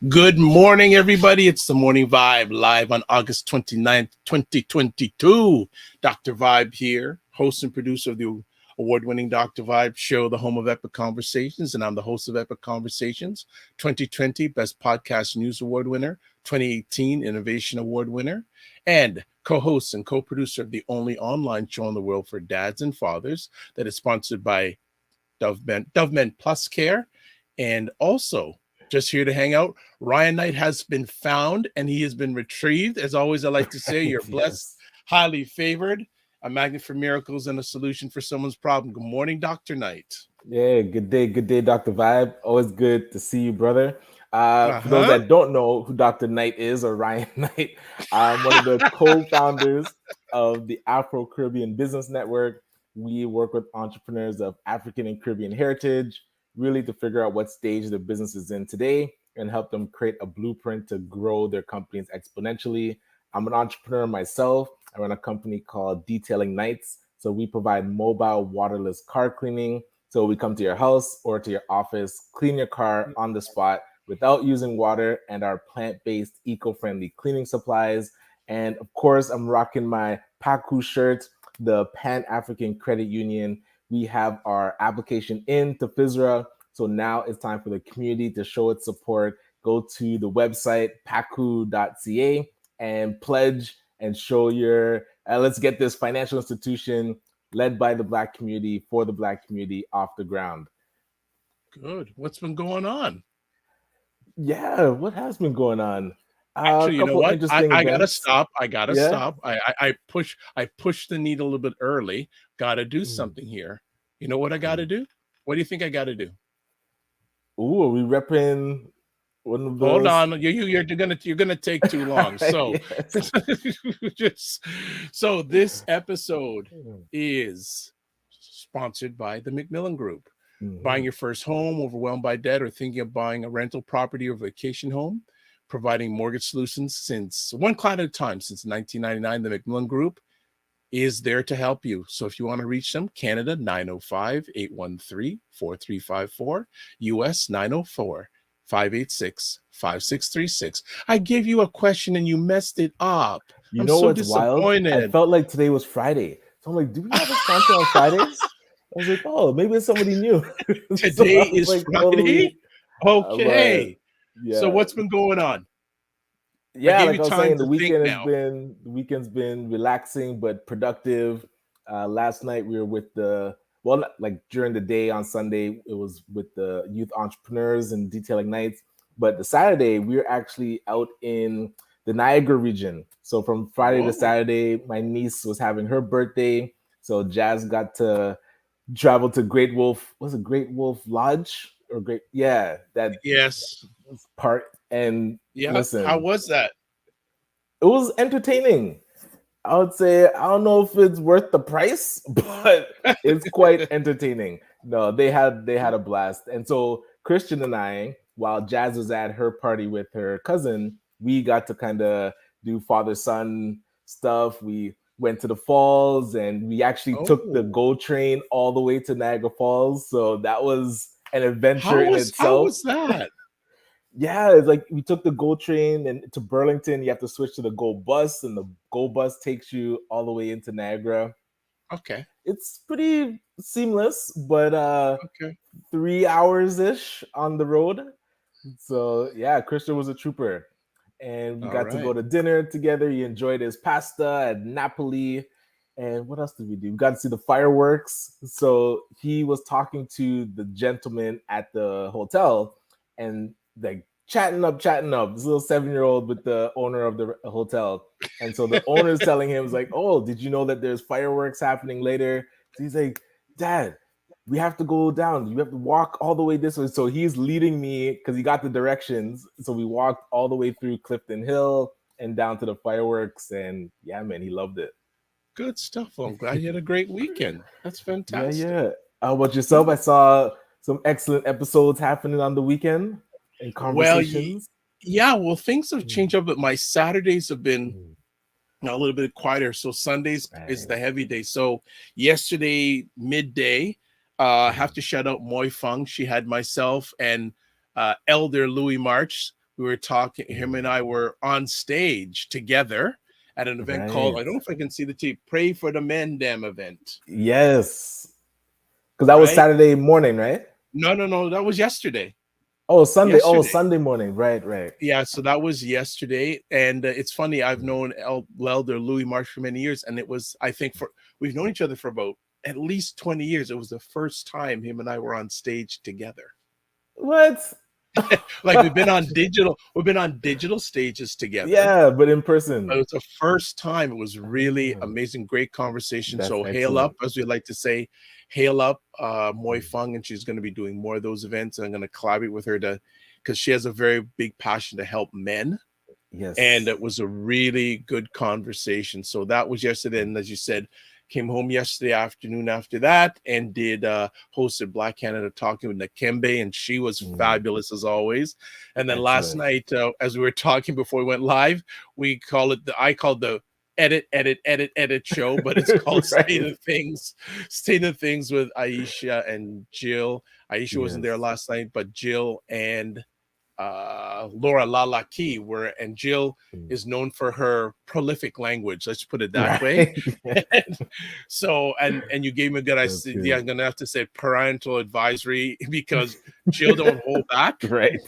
Good morning, everybody. It's the Morning Vibe live on August 29th, 2022. Dr. Vibe here, host and producer of the award-winning Dr. Vibe show, the home of Epic Conversations, and I'm the host of Epic Conversations, 2020 Best Podcast News Award winner, 2018 Innovation Award winner, and co-host and co-producer of the only online show in the world for dads and fathers that is sponsored by Dovemen Plus Care, and also just here to hang out. Ryan Knight has been found and he has been retrieved. As always, I like to say, you're blessed, highly favored, a magnet for miracles and a solution for someone's problem. Good morning, Dr. Knight. Yeah, good day, Dr. Vibe. Always good to see you, brother. For those that don't know who Dr. Knight is, or Ryan Knight, I'm one of the co-founders of the Afro-Caribbean Business Network. We work with entrepreneurs of African and Caribbean heritage, really to figure out what stage their business is in today and help them create a blueprint to grow their companies exponentially. I'm an entrepreneur myself. I run a company called Detailing Nights. So we provide mobile waterless car cleaning. So we come to your house or to your office, clean your car on the spot without using water, and our plant-based, eco-friendly cleaning supplies. And of course, I'm rocking my PACU shirt, the Pan-African Credit Union. We have our application in to FISRA. So now it's time for the community to show its support. Go to the website, pacu.ca, and pledge and show your, let's get this financial institution led by the Black community for the Black community off the ground. Good. What's been going on? Yeah, what has been going on? Actually, you know what? I gotta stop. Stop. I push the needle a little bit early. Gotta do something here. You know what I gotta do? What do you think I gotta do? Ooh, are we repping one of those? Hold on, you're gonna take too long. So, so this episode is sponsored by the McMillan Group. Buying your first home, overwhelmed by debt, or thinking of buying a rental property or vacation home, providing mortgage solutions since one client at a time since 1999. The McMillan Group is there to help you. So if you want to reach them, Canada 905-813-4354, US 904-586-5636. I gave you a question and you messed it up. I'm so disappointed. Wild? I felt like today was Friday. So I'm like, do we have a sponsor on Fridays? I was like, oh, maybe it's somebody new. Today is like, Friday? Okay. So what's been going on? Yeah, like I was saying, the weekend's been relaxing but productive. Last night we were with during the day on Sunday, it was with the youth entrepreneurs and Detailing Nights. But the Saturday, we were actually out in the Niagara region. So from Friday to Saturday, my niece was having her birthday. So Jazz got to travel to Great Wolf. Was it Great Wolf Lodge or part? And listen, how was that? It was entertaining. I would say, I don't know if it's worth the price, but it's quite entertaining. No, they had a blast. And so Christian and I, while Jazz was at her party with her cousin, we got to kind of do father-son stuff. We went to the falls and we actually took the GO train all the way to Niagara Falls. So that was an adventure in itself. How was that? Yeah, it's like we took the GO train and to Burlington, you have to switch to the GO bus, and the GO bus takes you all the way into Niagara. Okay. It's pretty seamless, but Okay. 3 hours ish on the road. So yeah, Christian was a trooper, and we All got to go right. to dinner together. He enjoyed his pasta at Napoli, and what else did we do? We got to see the fireworks. So he was talking to the gentleman at the hotel, and like chatting up. This little 7-year-old with the owner of the hotel, and so the owner is telling him, "Is like, oh, did you know that there's fireworks happening later?" So he's like, "Dad, we have to go down. You have to walk all the way this way." So he's leading me because he got the directions. So we walked all the way through Clifton Hill and down to the fireworks. And yeah, man, he loved it. Good stuff. Well, I'm glad you had a great weekend. That's Yeah, fantastic. yeah. How about yourself? I saw some excellent episodes happening on the weekend and Well, conversations. yeah, well, things have Mm, changed up, but my Saturdays have been mm, a little bit quieter. So Sundays is right. the heavy day. So yesterday midday, I have Mm, to shout out Moy Fung. She had myself and Elder Louis March. We were talking. Him and mm, I were on stage together at an event called, I right. don't know if I can see the tape, Pray for the Men Damn event. Yes. Because that was Right? Saturday morning, right? No, no, no. That was yesterday. Oh, Sunday. Oh, Yesterday. Sunday morning. Right, right. Yeah, so that was yesterday, and it's funny. I've Mm. known Elder Louis March for many years, and it was, I think, for we've known each other for about at least 20 years. It was the first time him and I were on stage together. What? Like we've been on digital stages together. Yeah, but in But it person. was the first time. It was really Ah, amazing, great conversation. that's So hail up, excellent. as we like to say, hail up Moy Mm. Fung, and she's going to be doing more of those events. And I'm going to collaborate with her to, because she has a very big passion to help men, and Yes. it was a really good conversation. So that was yesterday, and as you said, came home yesterday afternoon after that and did hosted Black Canada Talking with Nakembe, and she was Mm, fabulous as always. And then last excellent. night, as we were talking before we went live, we call it the I called the edit show, but it's called Right. State of Things with Aisha and Jill. Aisha wasn't there Yes. last night, but Jill and Laura Lalaki, where and Jill Mm. is known for her prolific language. Let's put it that way. Right. So, and you gave me a good That's idea. good. I'm gonna have to say parental advisory because Jill don't hold back. Right.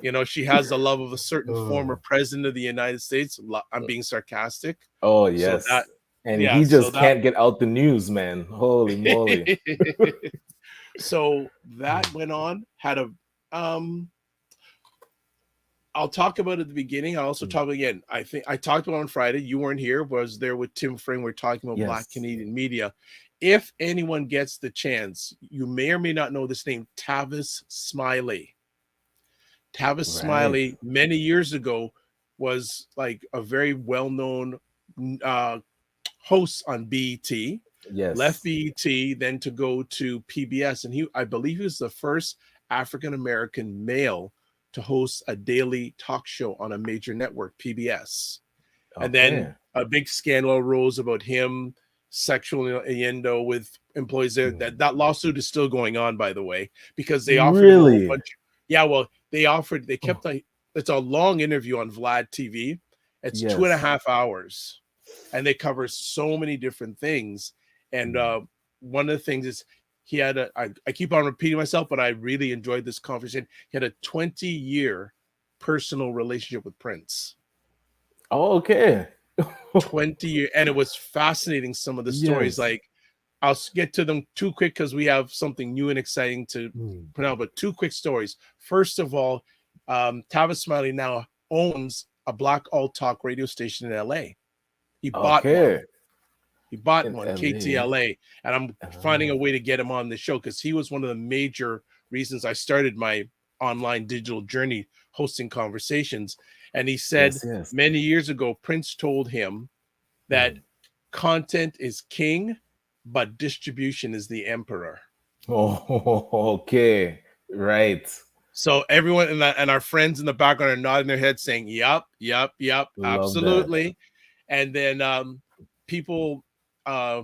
You know, she has the love of a certain former Oh. president of the United States. I'm being sarcastic. Oh, So that, yes. And yeah, he so just that, can't get out the news, man. Holy moly. so that Mm, went on. Had a um I'll talk about it at the beginning. I'll also mm. talk again. I think I talked about on Friday. You weren't here. Was there with Tim Frame? We're talking about Black Yes. Canadian media. If anyone gets the chance, you may or may not know this name, Tavis Smiley. Tavis Right. Smiley, many years ago, was like a very well-known uh, host on BET. Left Yes. BET, then to go to PBS, and I believe, he was the first African American male to host a daily talk show on a major network, PBS. And then Okay. a big scandal arose about him sexual innuendo with employees there. Mm. That lawsuit is still going on, by the way, because they offered him a whole Really? bunch. Yeah, well, they kept Oh, a, it's a long interview on Vlad TV. It's two and a yes. half hours, and they cover so many different things. And Mm. one of the things is he had I keep on repeating myself, but I really enjoyed this conversation. He had a 20-year personal relationship with Prince. Oh, okay. 20 years, and it was fascinating, some of the stories. Yes. Like, I'll get to them too quick because we have something new and exciting to Mm. put out, but two quick stories. First of all, Tavis Smiley now owns a Black alt talk radio station in LA. He bought one. Okay. He bought In one, LA. KTLA, and I'm finding a Ah, way to get him on the show because he was one of the major reasons I started my online digital journey hosting conversations. And he said yes, yes. many years ago, Prince told him that Mm. content is king, but distribution is the emperor. Oh, okay. Right. So everyone and our friends in the background are nodding their heads saying, yep, yep, yep, Love that. absolutely. And then people, uh,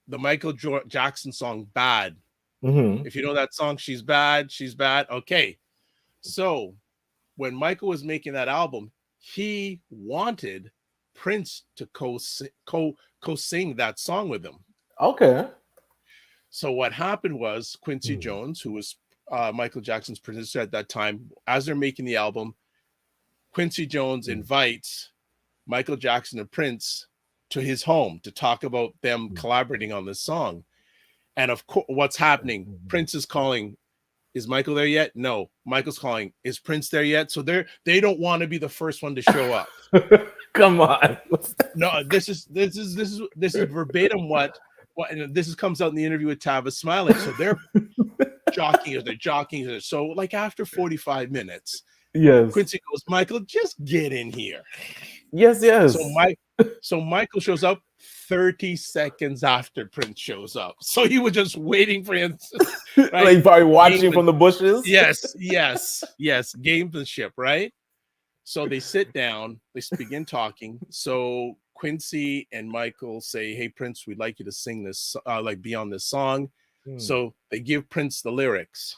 the Michael Jackson song, Bad. Hmm. If you know that song, She's Bad, She's Bad. Okay. So when Michael was making that album, he wanted Prince to co-sing that song with him. Okay. So what happened was Quincy Jones, who was Michael Jackson's producer at that time, as they're making the album, Quincy Jones invites Michael Jackson and Prince to his home to talk about them collaborating on this song. And of course, what's happening? Prince is calling. Is Michael there yet? No. Michael's calling. Is Prince there yet? So they don't want to be the first one to show up. Come on. No, this is verbatim what and this comes out in the interview with Tavis Smiley. So they're jockeying. So like after 45 minutes, yes, Quincy goes, Michael, just get in here. Yes. So Michael shows up 30 seconds after Prince shows up. So he was just waiting for him. Right? Like probably watching from the bushes. Yes. Gamesmanship, right? So they sit down, they begin talking. So Quincy and Michael say, hey, Prince, we'd like you to sing this, be on this song. So they give Prince the lyrics.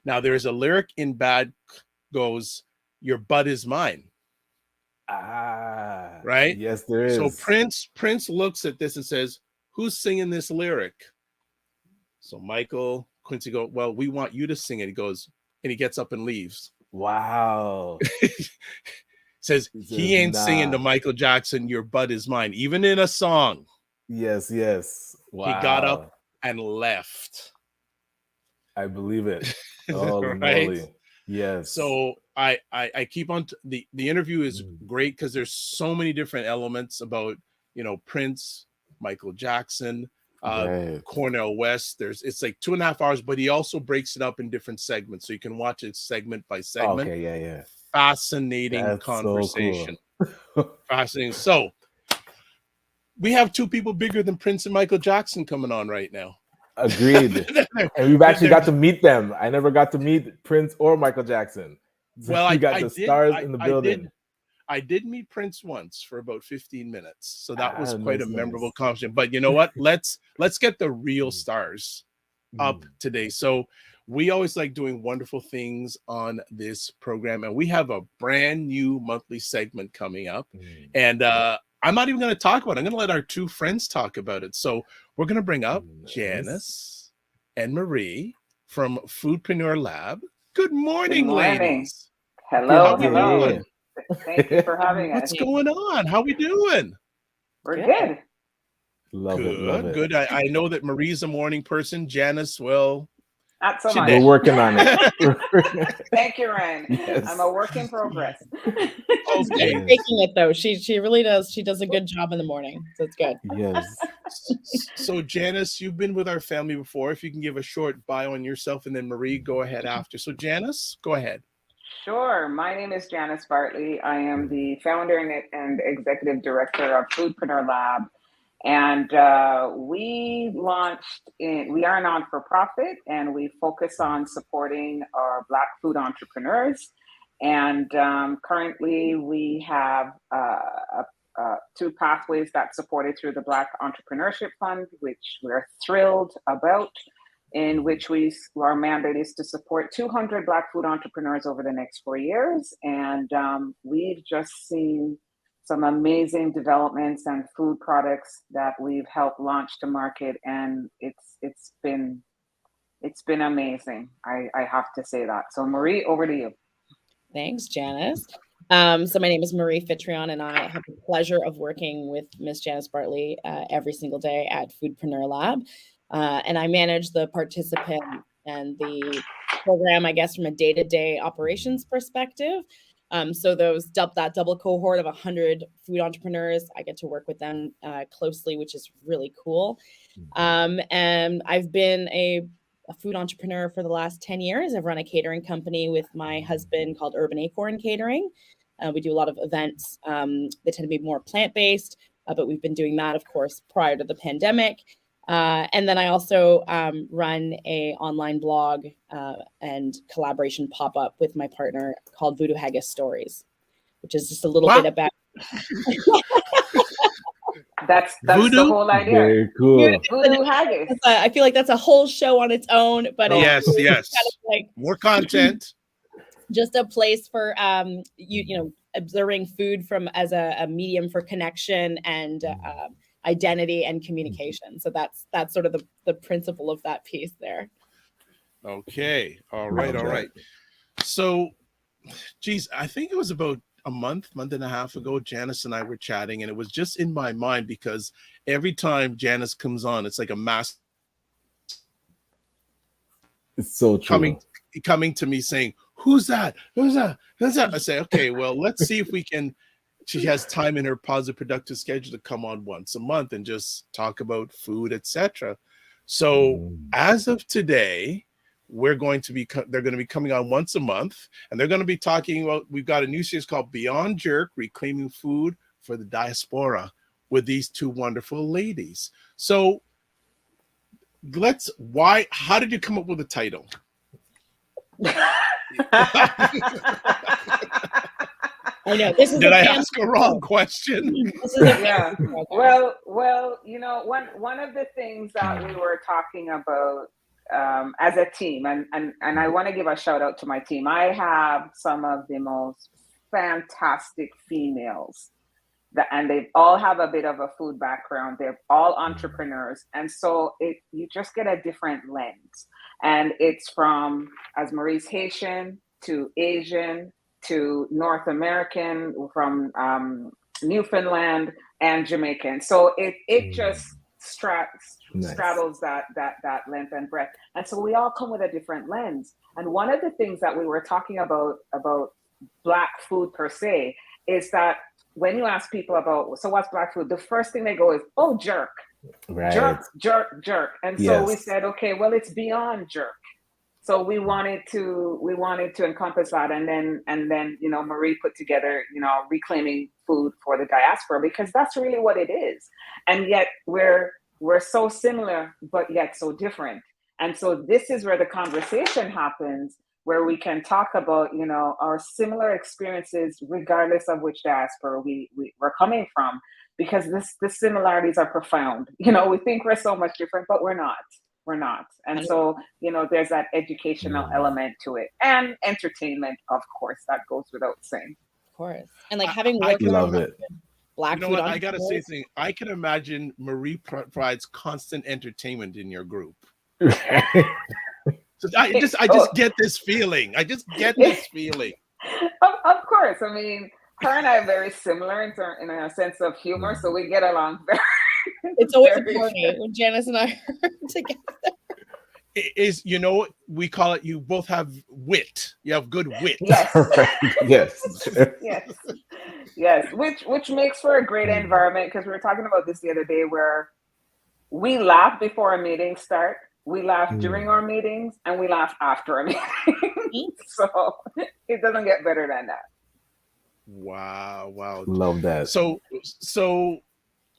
Now there's a lyric in Bad goes, your butt is mine. Right? Yes, there is. So Prince looks at this and says, who's singing this lyric? So Quincy go, well, we want you to sing it. He goes, and he gets up and leaves. Wow. Says he ain't singing to Michael Jackson, your butt is mine, even in a song. Yes. Wow. He got up and left. I believe it. Oh, right? Yes. So I keep on the interview is great because there's so many different elements about Prince, Michael Jackson, Cornel West. It's like 2.5 hours, but he also breaks it up in different segments, so you can watch it segment by segment. Okay, yeah. Fascinating That's conversation. So cool. Fascinating. So we have two people bigger than Prince and Michael Jackson coming on right now. Agreed. And we've actually got to meet them. I never got to meet Prince or Michael Jackson. So well, we got the stars in the building. I did meet Prince once for about 15 minutes. So that was quite a memorable conversation. But you know what? Let's get the real stars up today. So we always like doing wonderful things on this program. And we have a brand new monthly segment coming up. And I'm not even going to talk about it. I'm going to let our two friends talk about it. So we're going to bring up Janice and Marie from Foodpreneur Lab. Good morning, ladies. Hello. Thank you for having us. What's going on? How we doing? We're good. Love it. Good. I know that Marie's a morning person. Janice, well, not so much. We're working on it. Thank you, Ryan. Yes. I'm a work in progress. Okay. Taking it though. She really does. She does a good job in the morning. So it's good. Yes. So Janice, you've been with our family before. If you can give a short bio on yourself, and then Marie, go ahead after. So Janice, go ahead. Sure. My name is Janice Bartley. I am the founder and executive director of Foodpreneur Lab. And we are a non-for-profit, and we focus on supporting our Black food entrepreneurs. And currently we have two pathways that's supported through the Black Entrepreneurship Fund, which we're thrilled about, in which our mandate is to support 200 Black food entrepreneurs over the next 4 years. And we've just seen some amazing developments and food products that we've helped launch to market, and it's been amazing. I have to say that. So Marie, over to you. Thanks, Janice. So my name is Marie Fitrion, and I have the pleasure of working with Miss Janice Bartley every single day at Foodpreneur Lab, and I manage the participant and the program, I guess, from a day-to-day operations perspective. So that double cohort of 100 food entrepreneurs, I get to work with them closely, which is really cool. And I've been a food entrepreneur for the last 10 years. I've run a catering company with my husband called Urban Acorn Catering. We do a lot of events. They tend to be more plant-based, but we've been doing that, of course, prior to the pandemic. And then I also run a online blog and collaboration pop-up with my partner called Voodoo Haggis Stories, which is just a little bit about. That's the whole idea. Very cool. Voodoo Haggis. I feel like that's a whole show on its own, but yes, kind of like more content. Just a place for observing food as a medium for connection and identity and communication. So that's sort of the principle of that piece there. Okay. All right. So, geez, I think it was about a month and a half ago, Janice and I were chatting, and it was just in my mind because every time Janice comes on, it's like a mass. It's so true. Coming to me saying, who's that? I say, okay, well, let's see if we can. She has time in her positive, productive schedule to come on once a month and just talk about food, etc. So as of today, they're going to be coming on once a month, and they're going to be talking about, we've got a new series called Beyond Jerk, Reclaiming Food for the Diaspora, with these two wonderful ladies. So how did you come up with the title? I know this is. Did I ask a wrong question? Yeah. Well, one of the things that we were talking about as a team, and I want to give a shout out to my team. I have some of the most fantastic females and they all have a bit of a food background. They're all entrepreneurs. And so you just get a different lens. And it's from, as Marie's Haitian to Asian to North American, from Newfoundland and Jamaican. So it just straddles that length and breadth. And so we all come with a different lens. And one of the things that we were talking about Black food per se is that when you ask people about, so what's Black food? The first thing they go is, oh, jerk. Right. Jerk. And so we said, okay, well, it's beyond jerk. So we wanted to encompass that. And then, Marie put together, reclaiming food for the diaspora, because that's really what it is. And yet we're so similar, but yet so different. And so this is where the conversation happens, where we can talk about, our similar experiences, regardless of which diaspora we're coming from, because the similarities are profound. We think we're so much different, but we're not. And so, there's that educational element to it, and entertainment, of course, that goes without saying. Of course. And like having worked with Black food, I gotta say something. I can imagine Marie provides constant entertainment in your group. So I just get this feeling. Of course. I mean, her and I are very similar in a sense of humor, so we get along very. It's always a party when Janice and I are together. We call it, you both have wit. You have good wit. Yes. Yes. Which makes for a great environment, because we were talking about this the other day, where we laugh before a meeting starts. We laugh during our meetings, and we laugh after a meeting. So it doesn't get better than that. Wow. Love that. So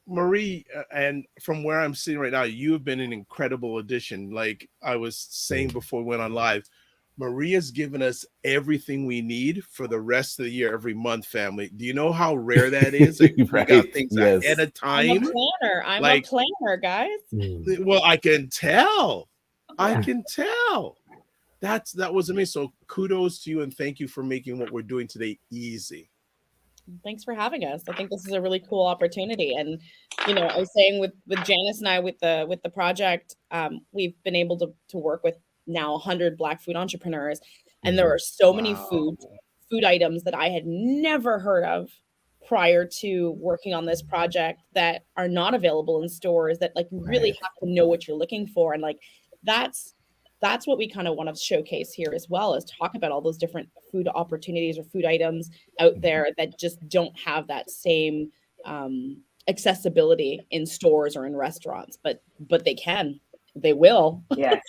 Marie, and from where I'm sitting right now, you have been an incredible addition. Like I was saying before we went on live, Marie has given us everything we need for the rest of the year, every month, family. Do you know how rare that is? Like, right. We got things ahead of time. I'm a planner, guys. Well, I can tell. That was amazing. So kudos to you, and thank you for making what we're doing today easy. Thanks for having us. I think this is a really cool opportunity. And, I was saying with Janice and I, with the project, we've been able to work with now 100 Black food entrepreneurs. And there are so many food items that I had never heard of prior to working on this project that are not available in stores, that like really have to know what you're looking for. And like, that's what we kind of want to showcase here as well, is talk about all those different food opportunities or food items out there that just don't have that same accessibility in stores or in restaurants, but they will. Yes.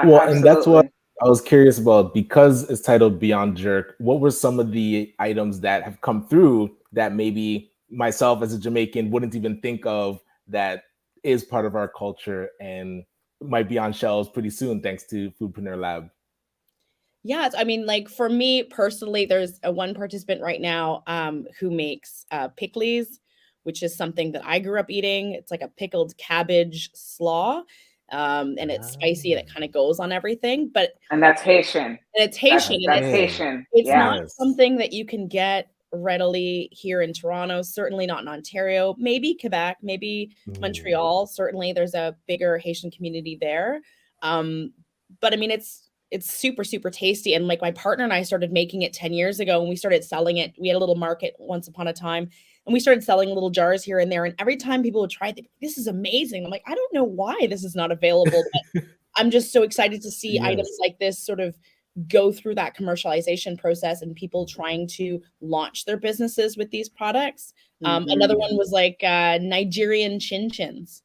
Well, and that's what I was curious about, because it's titled Beyond Jerk. What were some of the items that have come through that maybe myself as a Jamaican wouldn't even think of, that is part of our culture and might be on shelves pretty soon thanks to Foodpreneur Lab? Yeah, I mean, like for me personally, there's one participant right now who makes pickles, which is something that I grew up eating. It's like a pickled cabbage slaw, and it's spicy and it kind of goes on everything. And that's Haitian. That's Haitian. That's Haitian. It's not something that you can get readily here in Toronto, certainly not in Ontario, maybe Quebec, maybe Montreal. Certainly there's a bigger Haitian community there. But I mean, it's super, super tasty. And like my partner and I started making it 10 years ago and we started selling it. We had a little market once upon a time and we started selling little jars here and there. And every time people would try it, this is amazing. I'm like, I don't know why this is not available, but I'm just so excited to see items like this sort of go through that commercialization process and people trying to launch their businesses with these products. Another one was like Nigerian chin-chins,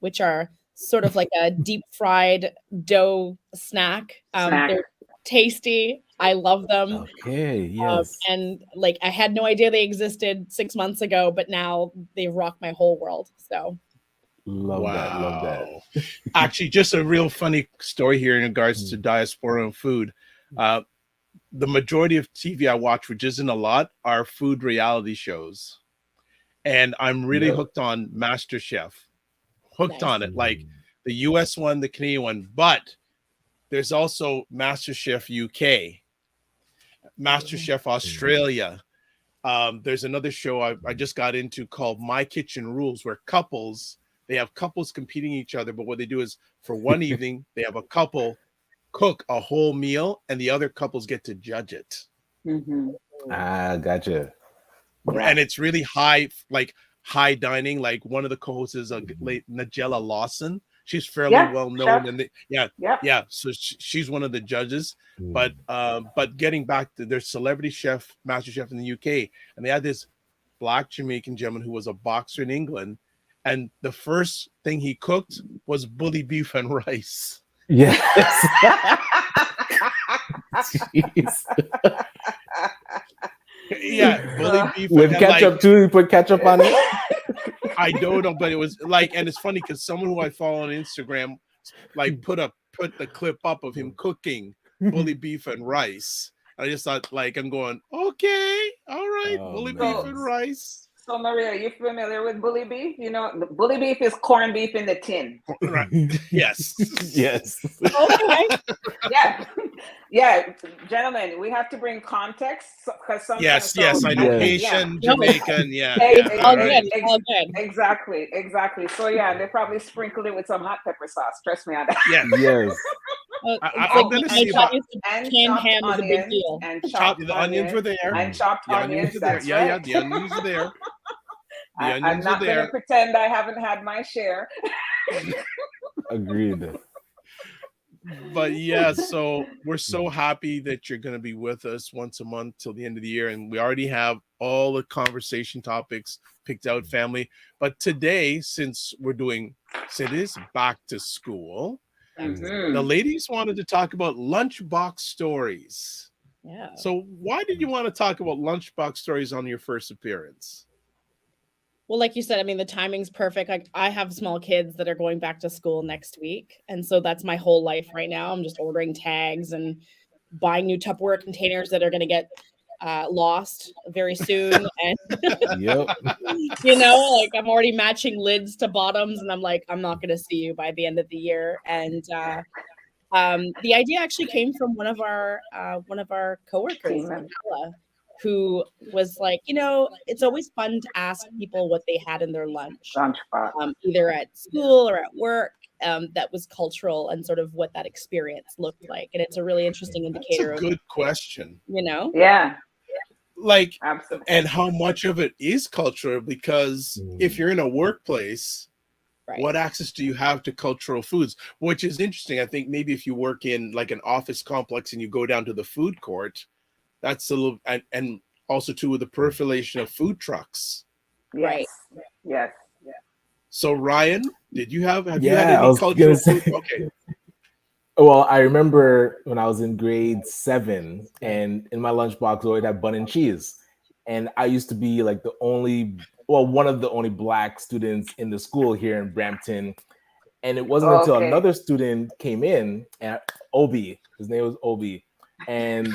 which are sort of like a deep fried dough snack. They're tasty. I love them. Okay, yes. And like I had no idea they existed 6 months ago, but now they rock my whole world. So love that. Actually, just a real funny story here in regards to diaspora and food. The majority of TV I watch, which isn't a lot, are food reality shows. And I'm really hooked on MasterChef. Hooked on it, like the US one, the Canadian one. But there's also MasterChef UK, MasterChef Australia. There's another show I just got into called My Kitchen Rules, where they have couples competing each other, but what they do is for one evening, they have a couple cook a whole meal and the other couples get to judge it. Gotcha. And it's really high dining. Like one of the co-hosts is Nigella Lawson. She's fairly well known. And so she's one of the judges. But getting back to their celebrity chef, master chef in the UK, and they had this Black Jamaican gentleman who was a boxer in England. And the first thing he cooked was bully beef and rice. Yes. Bully beef with ketchup too. You put ketchup on it. I don't know, but it was like, and it's funny because someone who I follow on Instagram, like put the clip up of him cooking bully beef and rice. I just thought, like, I'm going, okay, all right, bully beef and rice. So Maria, are you familiar with bully beef? You know, the bully beef is corned beef in the tin. Right. Yes. Yes. Okay. Yeah, gentlemen, we have to bring context because sometimes. Yes, I know Haitian, Jamaican, all good. Exactly. So they probably sprinkled it with some hot pepper sauce. Trust me on that. Yes. I'm gonna see about canned ham is a big deal. And the onions were there. And chopped onions. That's right. The onions are there. I'm not going to pretend I haven't had my share. Agreed. But so we're so happy that you're going to be with us once a month till the end of the year. And we already have all the conversation topics picked out, family. But today, since it is back to school, the ladies wanted to talk about lunchbox stories. Yeah. So why did you want to talk about lunchbox stories on your first appearance? Well, like you said, I mean, the timing's perfect. Like I have small kids that are going back to school next week. And so that's my whole life right now. I'm just ordering tags and buying new Tupperware containers that are going to get lost very soon. And, like I'm already matching lids to bottoms. And I'm like, I'm not going to see you by the end of the year. And the idea actually came from one of our coworkers, who was like, it's always fun to ask people what they had in their lunch, either at school or at work, that was cultural and sort of what that experience looked like. And it's a really interesting indicator. That's a good question. Yeah. Like, absolutely. And how much of it is cultural? Because if you're in a workplace, what access do you have to cultural foods? Which is interesting. I think maybe if you work in like an office complex and you go down to the food court, that's a little, and also too with the proliferation of food trucks. Yes. So Ryan, have you had any cultural food? Okay. Well, I remember when I was in grade 7, and in my lunchbox, I always had bun and cheese. And I used to be like one of the only Black students in the school here in Brampton. And it wasn't until another student came in, and Obi, his name was Obi, and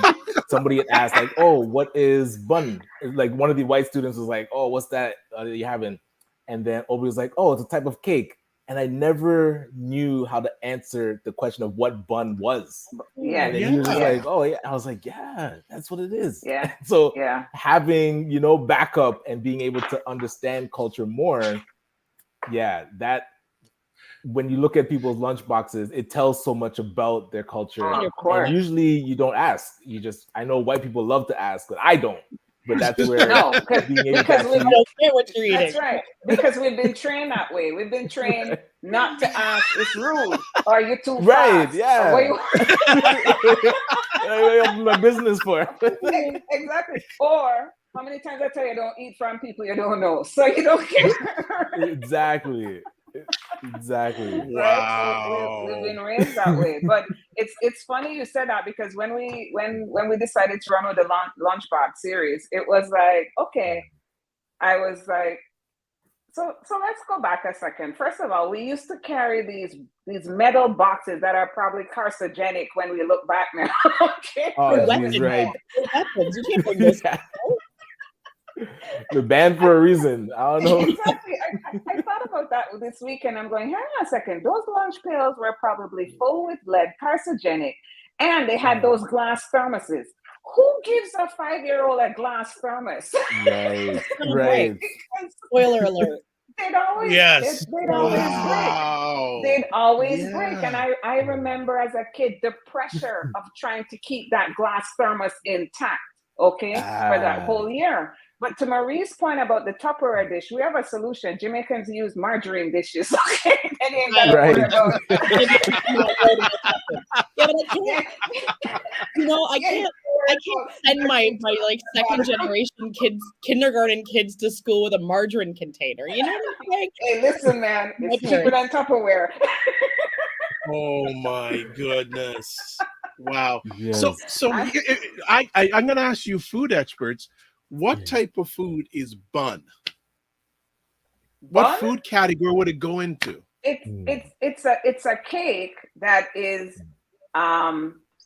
somebody had asked, like, oh, what is bun? Like one of the white students was like, oh, what's that you having? And then Obi was like, oh, it's a type of cake. and I never knew how to answer the question of what bun was. Yeah. And then he was just Yeah. like, oh yeah. I was like, yeah, that's what it is. Yeah. So Yeah. having, backup and being able to understand culture more, that when you look at people's lunch boxes, it tells so much about their culture. Of course. And usually you don't ask. I know white people love to ask, but I don't. But that's where No, being able to because we actually, don't care what you're eating. That's right. Because we've been trained that way. We've been trained not to ask. It's rude. Or you're too right, fast. yeah. What my business for? Exactly. Or how many times I tell you don't eat from people you don't know, so you don't care. Exactly. Wow. Right? So we've been raised that way. But it's funny you said that, because when we decided to run with the Lunchbox series, it was like, okay, I was like, so let's go back a second. First of all, we used to carry these metal boxes that are probably carcinogenic when we look back now. Okay. Oh, geez, right. You can't bring those. They're banned for a reason. I don't know. Exactly. I thought about that this weekend. I'm going, hang on a second. Those lunch pails were probably full with lead, carcinogenic, and they had those glass thermoses. Who gives a 5-year-old a glass thermos? Right, right. Spoiler alert. They'd always, Yes. they'd always Wow. break. They'd always Yeah. break. And I remember as a kid, the pressure of trying to keep that glass thermos intact, okay, for that whole year. But to Marie's point about the Tupperware dish, we have a solution. Jamaicans use margarine dishes, okay? And you ain't gotta worry about Yeah, but I can't send my like second generation kindergarten kids to school with a margarine container. You know what I'm saying? Hey, listen, man, it's cheaper than Tupperware. Oh my goodness. Wow. Yes. So I'm going to ask you, food experts, what type of food is bun? What food category would it go into? It's a cake that is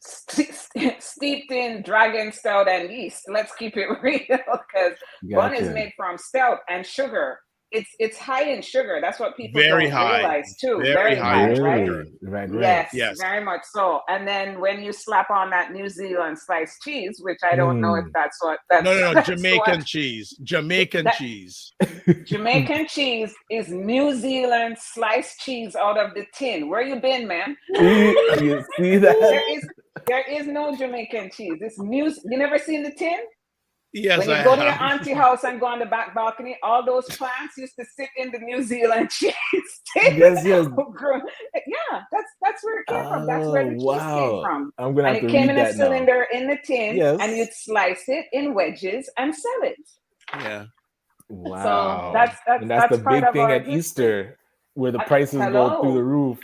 steeped in dragon stout and yeast. Let's keep it real, because bun is made from stout and sugar. It's high in sugar. That's what people don't realize too. Very high, right? Right. Yes, very much so. And then when you slap on that New Zealand sliced cheese, which I don't know if that's what that's no, Jamaican cheese. Jamaican cheese. Jamaican cheese is New Zealand sliced cheese out of the tin. Where you been, man? You see that? There is no Jamaican cheese. It's new. You never seen the tin? Yes, when you go to your auntie house and go on the back balcony, all those plants used to sit in the New Zealand cheese. Yes. Yeah, that's where it came from. That's where the cheese came from. I'm gonna have to it came read in a that cylinder in the tin, and you'd Yes. slice it in wedges and sell it. Yeah. Wow. So that's the part big of thing our at history. Easter, where the prices go through the roof.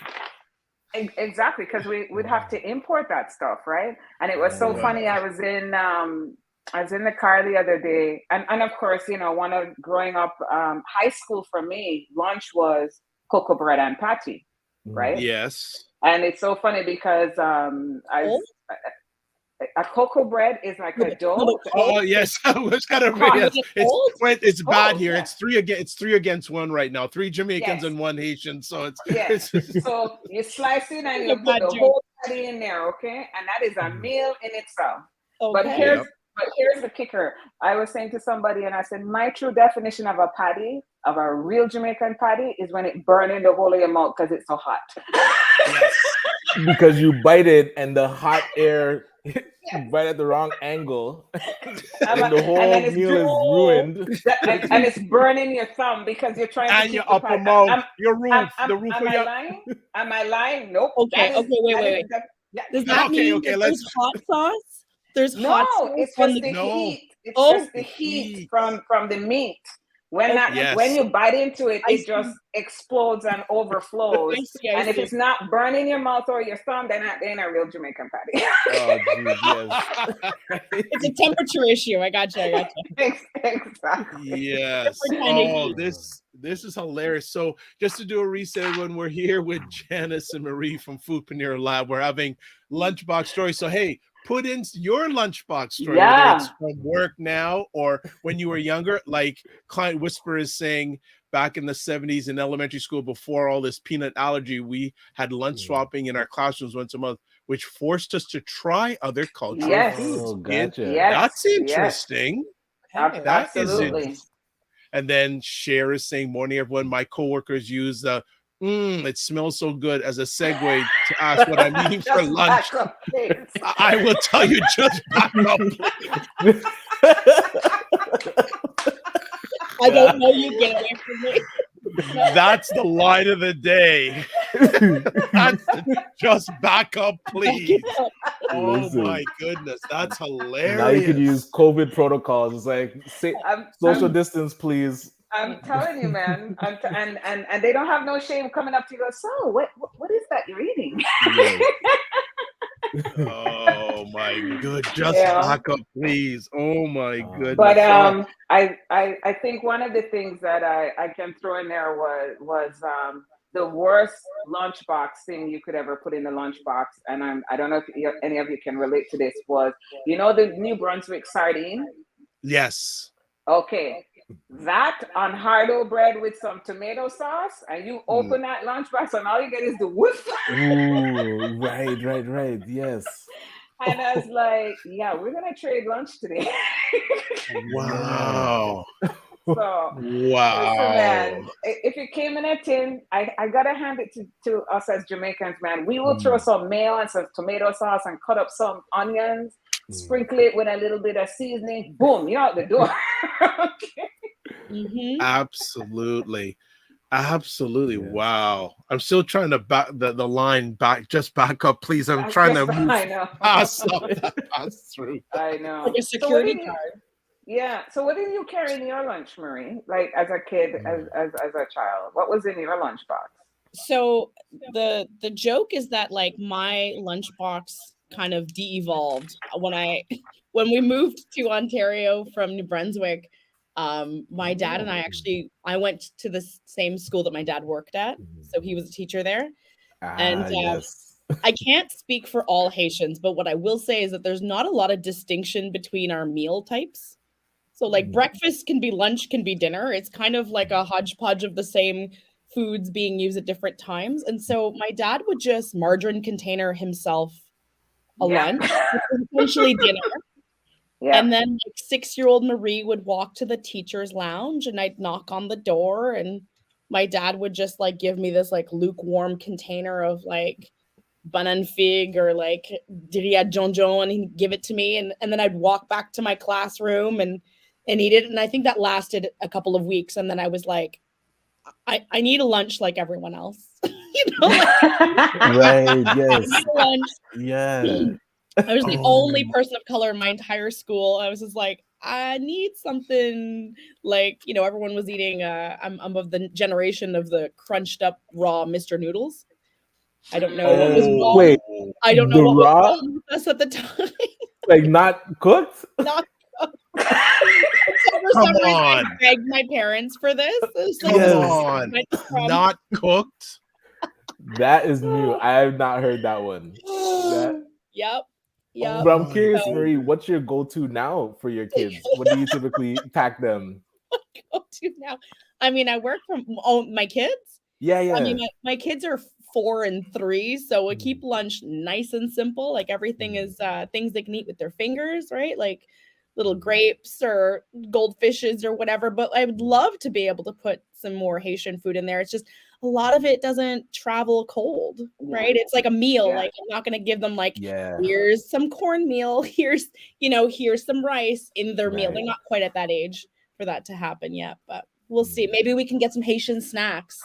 Exactly, because we'd have to import that stuff, right? And it was so funny. I was in the car the other day, and of course, growing up, high school for me, lunch was cocoa bread and patty, right? Yes. And it's so funny because a cocoa bread is like a dough. Oh yes, I was gonna read. It's bad here. It's three against one right now. 3 Jamaicans and 1 Haitian. So it's So you slice it and you put the whole patty in there, okay? And that is a meal in itself. Okay. But here's the kicker. I was saying to somebody, and I said, my true definition of a patty, of a real Jamaican patty, is when it burns in the whole of your mouth because it's so hot. Yes. Because you bite it and the hot air bite at the wrong angle, and the whole meal is ruined. And it's burning your thumb because you're trying to keep your upper mouth, your roof, the roof of your. Lying? Am I lying? Nope. Okay, wait. Does that mean there's hot sauce? There's hot sauce. It's just the heat. It's just the heat from the meat. When you bite into it, it just explodes and overflows. And if it's not burning your mouth or your thumb, then they ain't a real Jamaican patty. Oh, geez, yes. It's a temperature issue. I gotcha. Exactly. Yes. Oh, this is hilarious. So just to do a reset, when we're here with Janice and Marie from Foodpreneur Lab, we're having lunchbox stories. So hey, put in your lunchbox story, whether it's from work now or when you were younger. Like Client Whisper is saying, back in the 70s in elementary school, before all this peanut allergy, we had lunch swapping in our classrooms once a month, which forced us to try other cultural Yes. foods. Oh, gotcha. That's interesting. That is Absolutely. interesting. And then Cher is saying, morning, everyone. My coworkers use the it smells so good as a segue to ask what I'm eating for lunch. I will tell you, just back up. I don't know, you get away from me. That's the line of the day. That's just back up, please. Oh my goodness, that's hilarious. Now you can use COVID protocols. It's like social distance, please. I'm telling you, man. And they don't have no shame coming up to you. So what is that you're eating? Yes. Oh my good, just back up, please. Oh my goodness. But I think one of the things that I can throw in there was the worst lunchbox thing you could ever put in the lunchbox, and I don't know if any of you can relate to this, was, you know, the New Brunswick sardine? Yes. Okay. That on hard-boiled bread with some tomato sauce, and you open that lunchbox, and all you get is the woof. Ooh, right. Yes. And I was like, yeah, we're gonna trade lunch today. Wow. So wow. Listen, man, if it came in a tin, I gotta hand it to us as Jamaicans, man. We will throw some mayo and some tomato sauce and cut up some onions, sprinkle it with a little bit of seasoning. Boom, you're out the door. Okay. Absolutely. Absolutely. Yes. Wow. I'm still trying to back the line back. Just back up, please. I'm trying to move past pass through. I know. Like a security card. Yeah. So what did you carry in your lunch, Marie? Like as a kid, as a child, what was in your lunchbox? So the joke is that like my lunchbox kind of de-evolved when we moved to Ontario from New Brunswick. My dad and I went to the same school that my dad worked at, so he was a teacher there. Yes. I can't speak for all Haitians, but what I will say is that there's not a lot of distinction between our meal types. So like breakfast can be lunch, can be dinner. It's kind of like a hodgepodge of the same foods being used at different times. And so my dad would just margarine container himself a lunch, which was essentially dinner. Yeah. And then like 6-year-old Marie would walk to the teacher's lounge and I'd knock on the door and my dad would just like give me this like lukewarm container of like banan fig or like diria jonjon and he'd give it to me and then I'd walk back to my classroom and eat it. And I think that lasted a couple of weeks. And then I was like, I need a lunch like everyone else. You know? Right, yes. I need a lunch. Yeah. I was the only person of color in my entire school. I was just like, I need something like, you know, everyone was eating, I'm of the generation of the crunched up raw Mr. Noodles. I don't know what was wrong. Wait, I don't know what was wrong with us at the time. Like not cooked? Not cooked. Come on. I begged my parents for this. Come on. Not cooked? That is new. I have not heard that one. Yep. But I'm curious, Marie, what's your go-to now for your kids? What do you typically pack them? Go-to now? I mean, I work from my kids. Yeah. I mean, my kids are 4 and 3, so we keep lunch nice and simple. Like everything is things they can eat with their fingers, right? Like little grapes or goldfishes or whatever. But I would love to be able to put some more Haitian food in there. It's just a lot of it doesn't travel cold, right? It's like a meal. Like I'm not going to give them like, here's some cornmeal, here's some rice in their meal. They're not quite at that age for that to happen yet, but we'll see. Maybe we can get some Haitian snacks.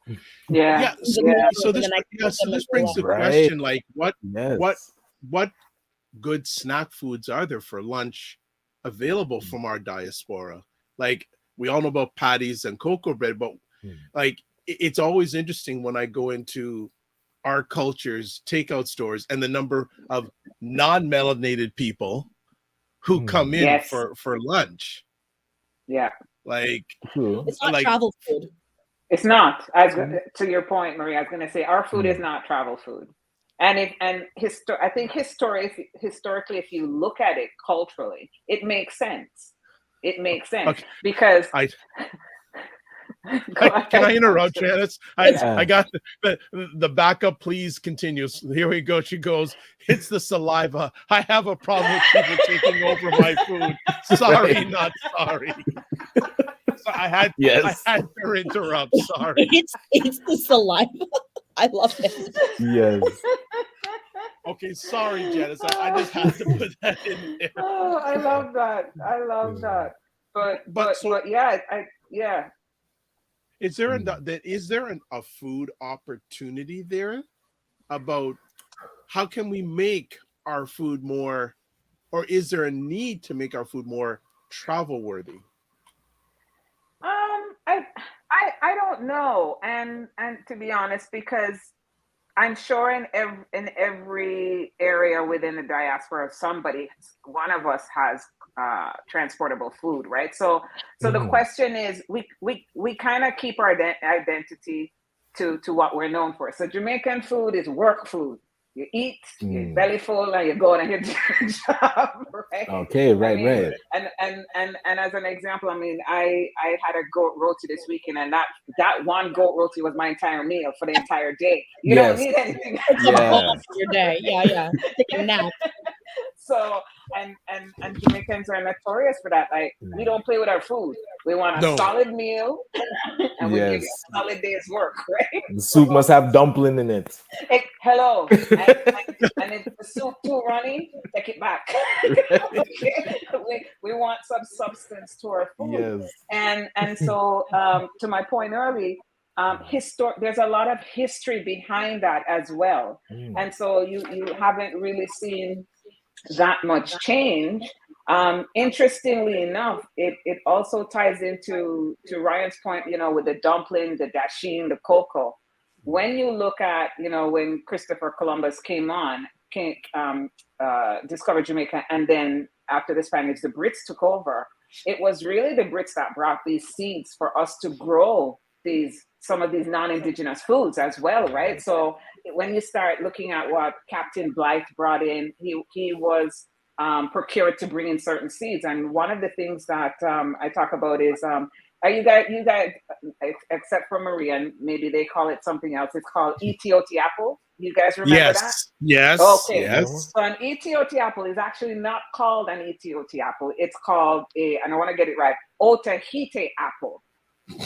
So this brings the question, like what good snack foods are there for lunch available from our diaspora? Like we all know about patties and cocoa bread, but like it's always interesting when I go into our culture's takeout stores and the number of non-melanated people who come in for lunch. Yeah. Like it's not travel food. It's not. To your point, Marie, I was going to say our food is not travel food. And I think historically, if you look at it culturally, it makes sense. It makes sense because Can I interrupt, Janice? I Yeah. got the backup. Please continues. Here we go. She goes. It's the saliva. I have a problem with people taking over my food. Sorry, Right. not sorry. So I had to interrupt. Sorry. It's the saliva. I love it. Yes. Okay, sorry, Janice. I just had to put that in there. Oh, I love that. I love that. But yeah, yeah. Is there a food opportunity there about how can we make our food more, or is there a need to make our food more travel worthy? I don't know, and to be honest, because I'm sure in every area within the diaspora, one of us has transportable food, right? So the question is, we kind of keep our identity to what we're known for. So Jamaican food is work food. You eat, you're belly full, and you go on and hit your job, right? Okay, right, right. And as an example, I mean, I had a goat roti this weekend, and that one goat roti was my entire meal for the entire day. You don't need anything else. Your day. Yeah. Take a nap. So and Jamaicans are notorious for that. Like, we don't play with our food. We want a solid meal, and we give you a solid day's work, right? The soup must have dumpling in it. Hello, and if the soup too runny, take it back. we want some substance to our food. Yes. And so to my point early, there's a lot of history behind that as well, and so you haven't really seen that much change. Interestingly enough, it also ties into Ryan's point, with the dumpling, the dasheen, the cocoa. When you look at, when Christopher Columbus discovered Jamaica, and then after the Spaniards, the Brits took over, it was really the Brits that brought these seeds for us to grow some of these non-indigenous foods as well, right? So when you start looking at what Captain Blythe brought in, he was procured to bring in certain seeds. And one of the things that I talk about is, are you guys, except for Maria, maybe they call it something else. It's called Etioti apple. You guys remember that? Yes. Okay. Yes. So an Etioti apple is actually not called an Etioti apple. It's called and I want to get it right, Otahite apple.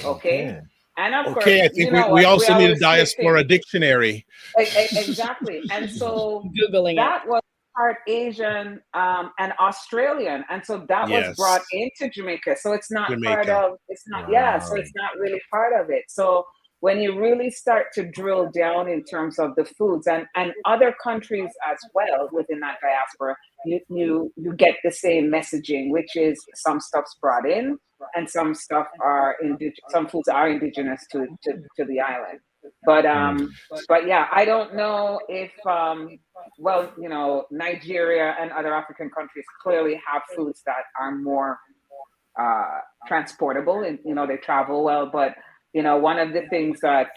Okay. And of course, I think we also need a diaspora dictionary. Exactly. And so Googling that was part Asian and Australian. And so that was brought into Jamaica. So it's not part of, so it's not really part of it. So when you really start to drill down in terms of the foods and other countries as well within that diaspora, you get the same messaging, which is some stuff's brought in and some stuff some foods are indigenous to the island. But yeah, I don't know if Nigeria and other African countries clearly have foods that are more transportable, and they travel well. But one of the things that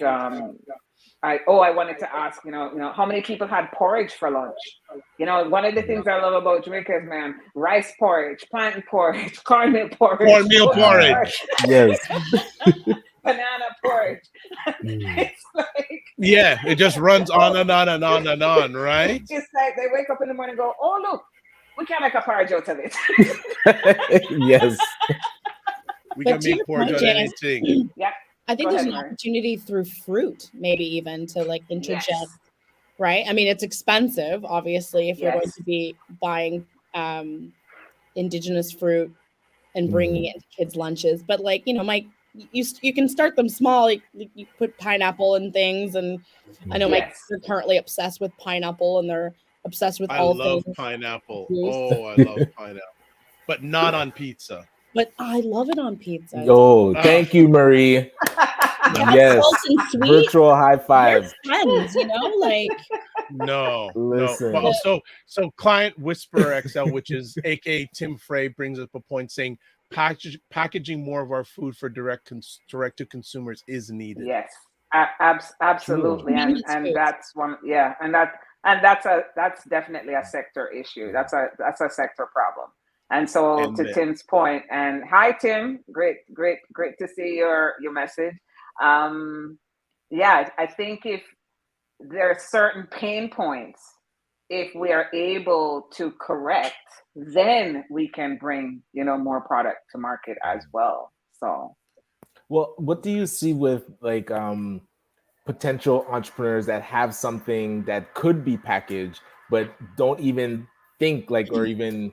I wanted to ask, how many people had porridge for lunch? One of the things I love about Jamaica is, man, rice porridge, plantain porridge, cornmeal porridge. Cornmeal porridge. Yes. Banana porridge. It's like, it just runs on and on and on and on, right? It's like they wake up in the morning and go, oh, look, we can't make a porridge out of it. Yes. We can make porridge out of anything. Yep. I think there's an opportunity through fruit, maybe even to interject, right? I mean, it's expensive, obviously, if you're going to be buying indigenous fruit and bringing it into kids' lunches. But Mike, you can start them small. You put pineapple and things, and I know Mike are currently obsessed with pineapple, and they're obsessed with all things. I love pineapple. Oh, I love pineapple, but not on pizza. But I love it on pizza. Oh, thank you, Marie. Yes, virtual high five. Friends, No. Listen. No. Well, so Client Whisperer XL, which is aka Tim Frey, brings up a point saying packaging more of our food for direct to consumers is needed. Yes, absolutely, and that's one. And that's definitely a sector issue. That's a sector problem. And so And to Tim's point, and hi Tim, great to see your message. Yeah, I think if there are certain pain points, if we are able to correct, then we can bring, more product to market as well. So, well, what do you see with like potential entrepreneurs that have something that could be packaged, but don't even think like, or even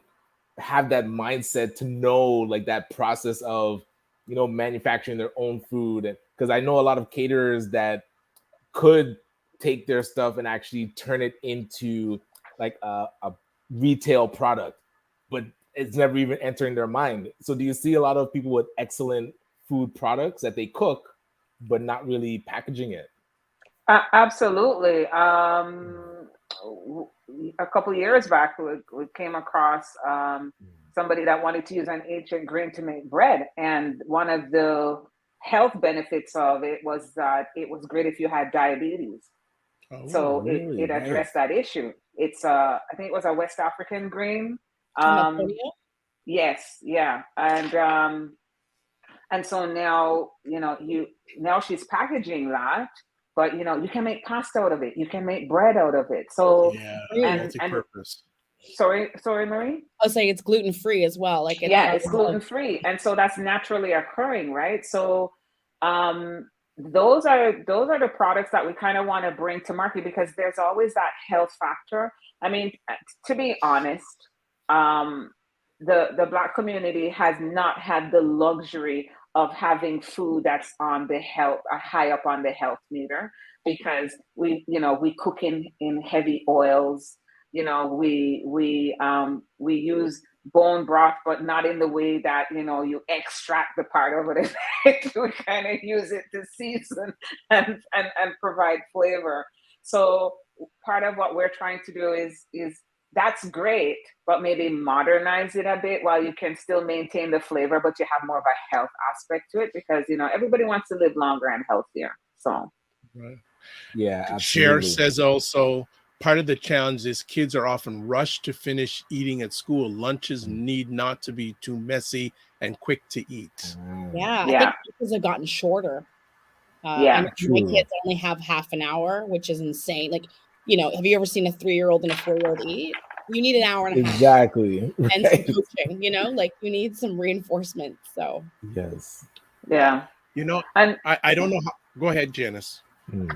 have that mindset to know like that process of, manufacturing their own food? Because I know a lot of caterers that could take their stuff and actually turn it into like a retail product, but it's never even entering their mind. So do you see a lot of people with excellent food products that they cook, but not really packaging it? absolutely. A couple years back, we came across somebody that wanted to use an ancient grain to make bread, and one of the health benefits of it was that it was great if you had diabetes. So really? it addressed that issue. It's I think it was a West African grain. Yes, yeah, and so now now she's packaging that, but you can make pasta out of it. You can make bread out of it. So and multi-purpose. Sorry, Marie. I was saying it's gluten free as well. Like it's gluten free, and so that's naturally occurring, right? So those are the products that we kind of want to bring to market, because there's always that health factor. I mean, to be honest, the Black community has not had the luxury of having food that's on the health, high up on the health meter, because we cook in heavy oils. We use bone broth, but not in the way that you extract the part of it. We kind of use it to season and provide flavor. So part of what we're trying to do is that's great, but maybe modernize it a bit while you can still maintain the flavor, but you have more of a health aspect to it, because everybody wants to live longer and healthier. So yeah, absolutely. Cher says also, part of the challenge is kids are often rushed to finish eating at school. Lunches need not to be too messy and quick to eat. I think lunches have gotten shorter. My kids only have half an hour, which is insane. Like, have you ever seen a 3-year-old and a 4-year-old eat? You need an hour and a half. Exactly. And some coaching, like you need some reinforcement. So yes. Yeah. And I don't know how. Go ahead, Janice.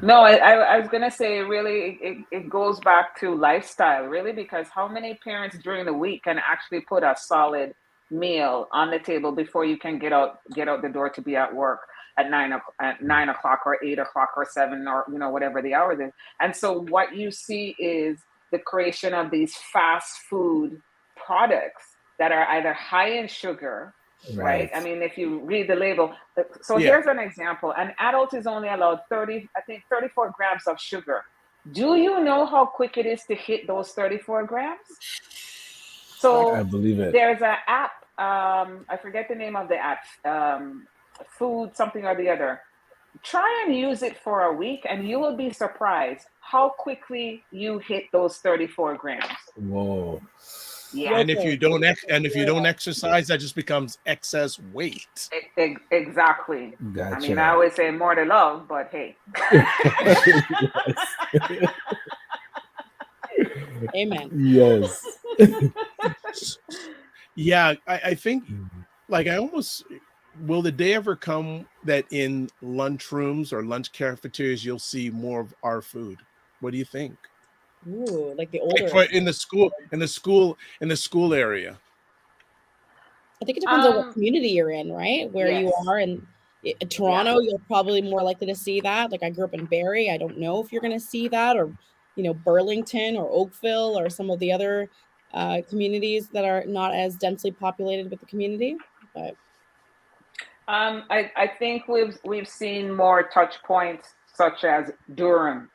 No, I was gonna say, really, it goes back to lifestyle, really, because how many parents during the week can actually put a solid meal on the table before you can get out the door to be at work at 9 o'clock or 8 o'clock or 7 or whatever the hour is. And so what you see is the creation of these fast food products that are either high in sugar. Right. I mean, if you read the label, here's an example. An adult is only allowed 34 grams of sugar. Do you know how quick it is to hit those 34 grams? So I believe it. There's an app. I forget the name of the app. Food something or the other. Try and use it for a week, and you will be surprised how quickly you hit those 34 grams. Whoa. Yeah. And if you don't exercise, that just becomes excess weight. Exactly. Gotcha. I mean, I always say more to love, but hey. Amen. Yes. Yeah, I think, like, will the day ever come that in lunchrooms or lunch cafeterias you'll see more of our food? What do you think? Ooh, like the older, like in the school area. I think it depends on what community you're in, right? Where you are. In Toronto, you're probably more likely to see that. Like I grew up in Barrie. I don't know if you're going to see that, or Burlington or Oakville or some of the other communities that are not as densely populated with the community. But I think we've seen more touch points, such as Durham.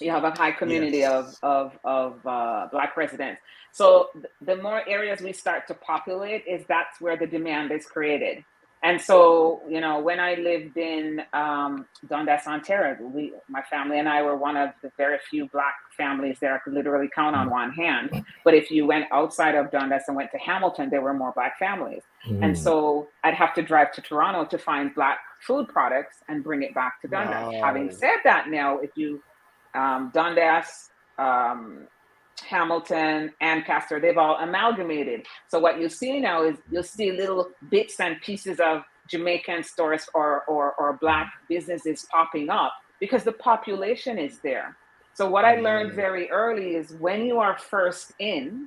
You have a high community of Black residents. So the more areas we start to populate, that's where the demand is created. And so, you know, when I lived in Dundas, Ontario, my family and I were one of the very few Black families there I could literally count on one hand. But if you went outside of Dundas and went to Hamilton, there were more Black families. And so I'd have to drive to Toronto to find Black food products and bring it back to Dundas. Wow. Having said that, now, if you, Dundas, Hamilton, Ancaster, they've all amalgamated. So what you see now is you'll see little bits and pieces of Jamaican stores or Black businesses popping up because the population is there. So what I learned very early is when you are first in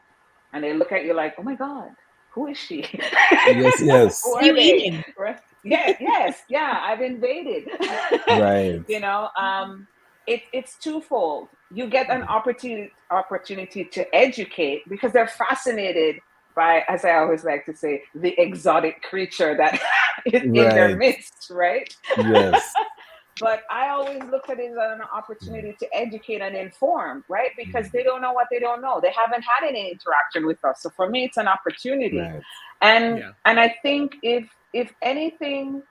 and they look at you like, oh my God, who is she? Yes. Who are they? Right? Yeah, I've invaded. Right. You know, it's twofold. You get an opportunity to educate because they're fascinated by, as I always like to say, the exotic creature that is in their midst, right? Yes. But I always look at it as an opportunity to educate and inform, right? Because they don't know what they don't know. They haven't had any interaction with us. So for me, it's an opportunity. Right. And I think if anything,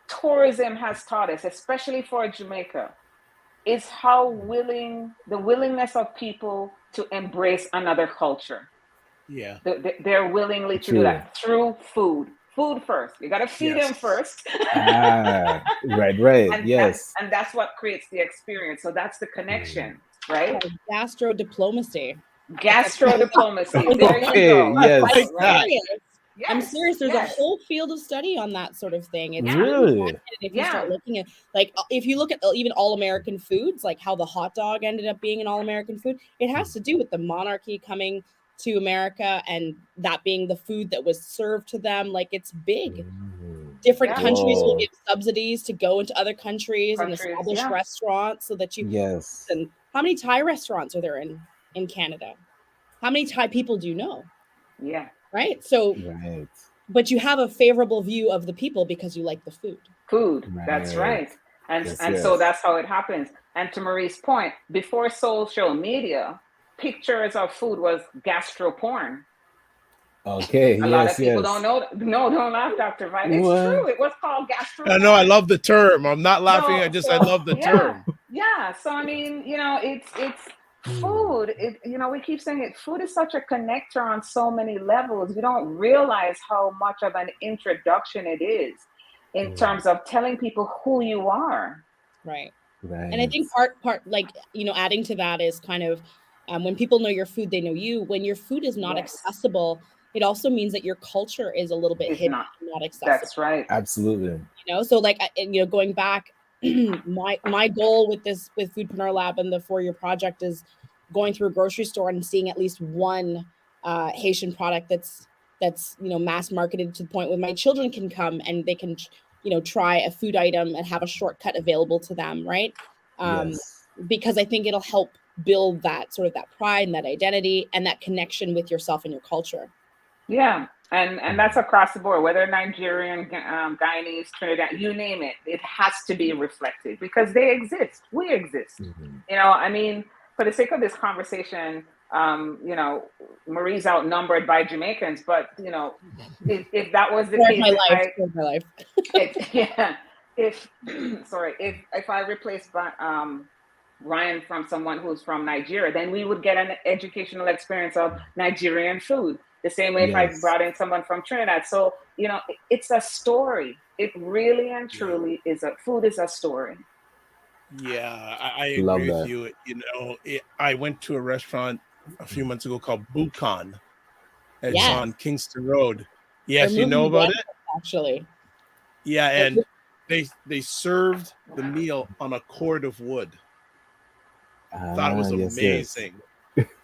tourism has taught us, especially for Jamaica, is how the willingness of people to embrace another culture. Yeah. They're willingly to do that through food. Food first. You got to feed them first. Right. And Yes. that's what creates the experience. So that's the connection, right? Gastro diplomacy. Gastro-diplomacy. There you go. Yes. Right. Yes, I'm serious. There's a whole field of study on that sort of thing. It's really if you start looking at, like, if you look at even all-American foods, like how the hot dog ended up being an all-American food, it has to do with the monarchy coming to America and that being the food that was served to them. Like, it's big. Different countries will give subsidies to go into other countries and establish restaurants so that you. Yes. And how many Thai restaurants are there in Canada? How many Thai people do you know? Yeah. Right. So, but you have a favorable view of the people because you like the food. That's right. And so that's how it happens. And to Marie's point, before social media, pictures of food was gastro porn. Okay. A lot of people don't know. No, don't laugh, Dr. Vite. It's true. It was called gastro porn. No, I love the term. I'm not laughing. I love the term. Yeah. So I mean, you know, it's food. You know, we keep saying it. Food is such a connector on so many levels. You don't realize how much of an introduction it is in terms of telling people who you are. Right. And I think part like, you know, adding to that is kind of when people know your food, they know you. When your food is not accessible, it also means that your culture is a little bit hidden, not accessible. That's right. Absolutely. You know, so like, you know, going back, my goal with Foodpreneur Lab and the 4-year project is going through a grocery store and seeing at least one Haitian product that's you know, mass marketed to the point where my children can come and they can, you know, try a food item and have a shortcut available to them, right? Because I think it'll help build that sort of that pride and that identity and that connection with yourself and your culture. Yeah. And that's across the board, whether Nigerian, Guyanese, Trinidad, you name it, it has to be reflected because they exist. We exist. You know, I mean, for the sake of this conversation, you know, Marie's outnumbered by Jamaicans, but you know, if that was the case, if I replaced Ryan from someone who's from Nigeria, then we would get an educational experience of Nigerian food. The same way if I brought in someone from Trinidad. So, you know, it's a story. It really and truly is food is a story. Yeah, I agree with you. You know, I went to a restaurant a few months ago called Bukan. It's on Kingston Road. Yes, you know about it? Actually. Yeah, and they served the meal on a cord of wood. Thought it was amazing.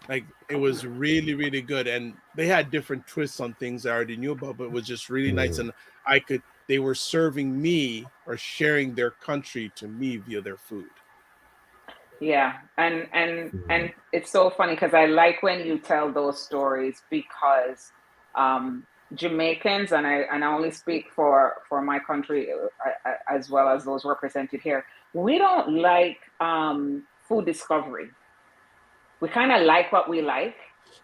Like, it was really, really good. And they had different twists on things I already knew about, but it was just really nice. And they were serving me or sharing their country to me via their food. Yeah. And it's so funny because I like when you tell those stories because Jamaicans, and I only speak for my country as well as those represented here, we don't like food discovery. We kind of like what we like,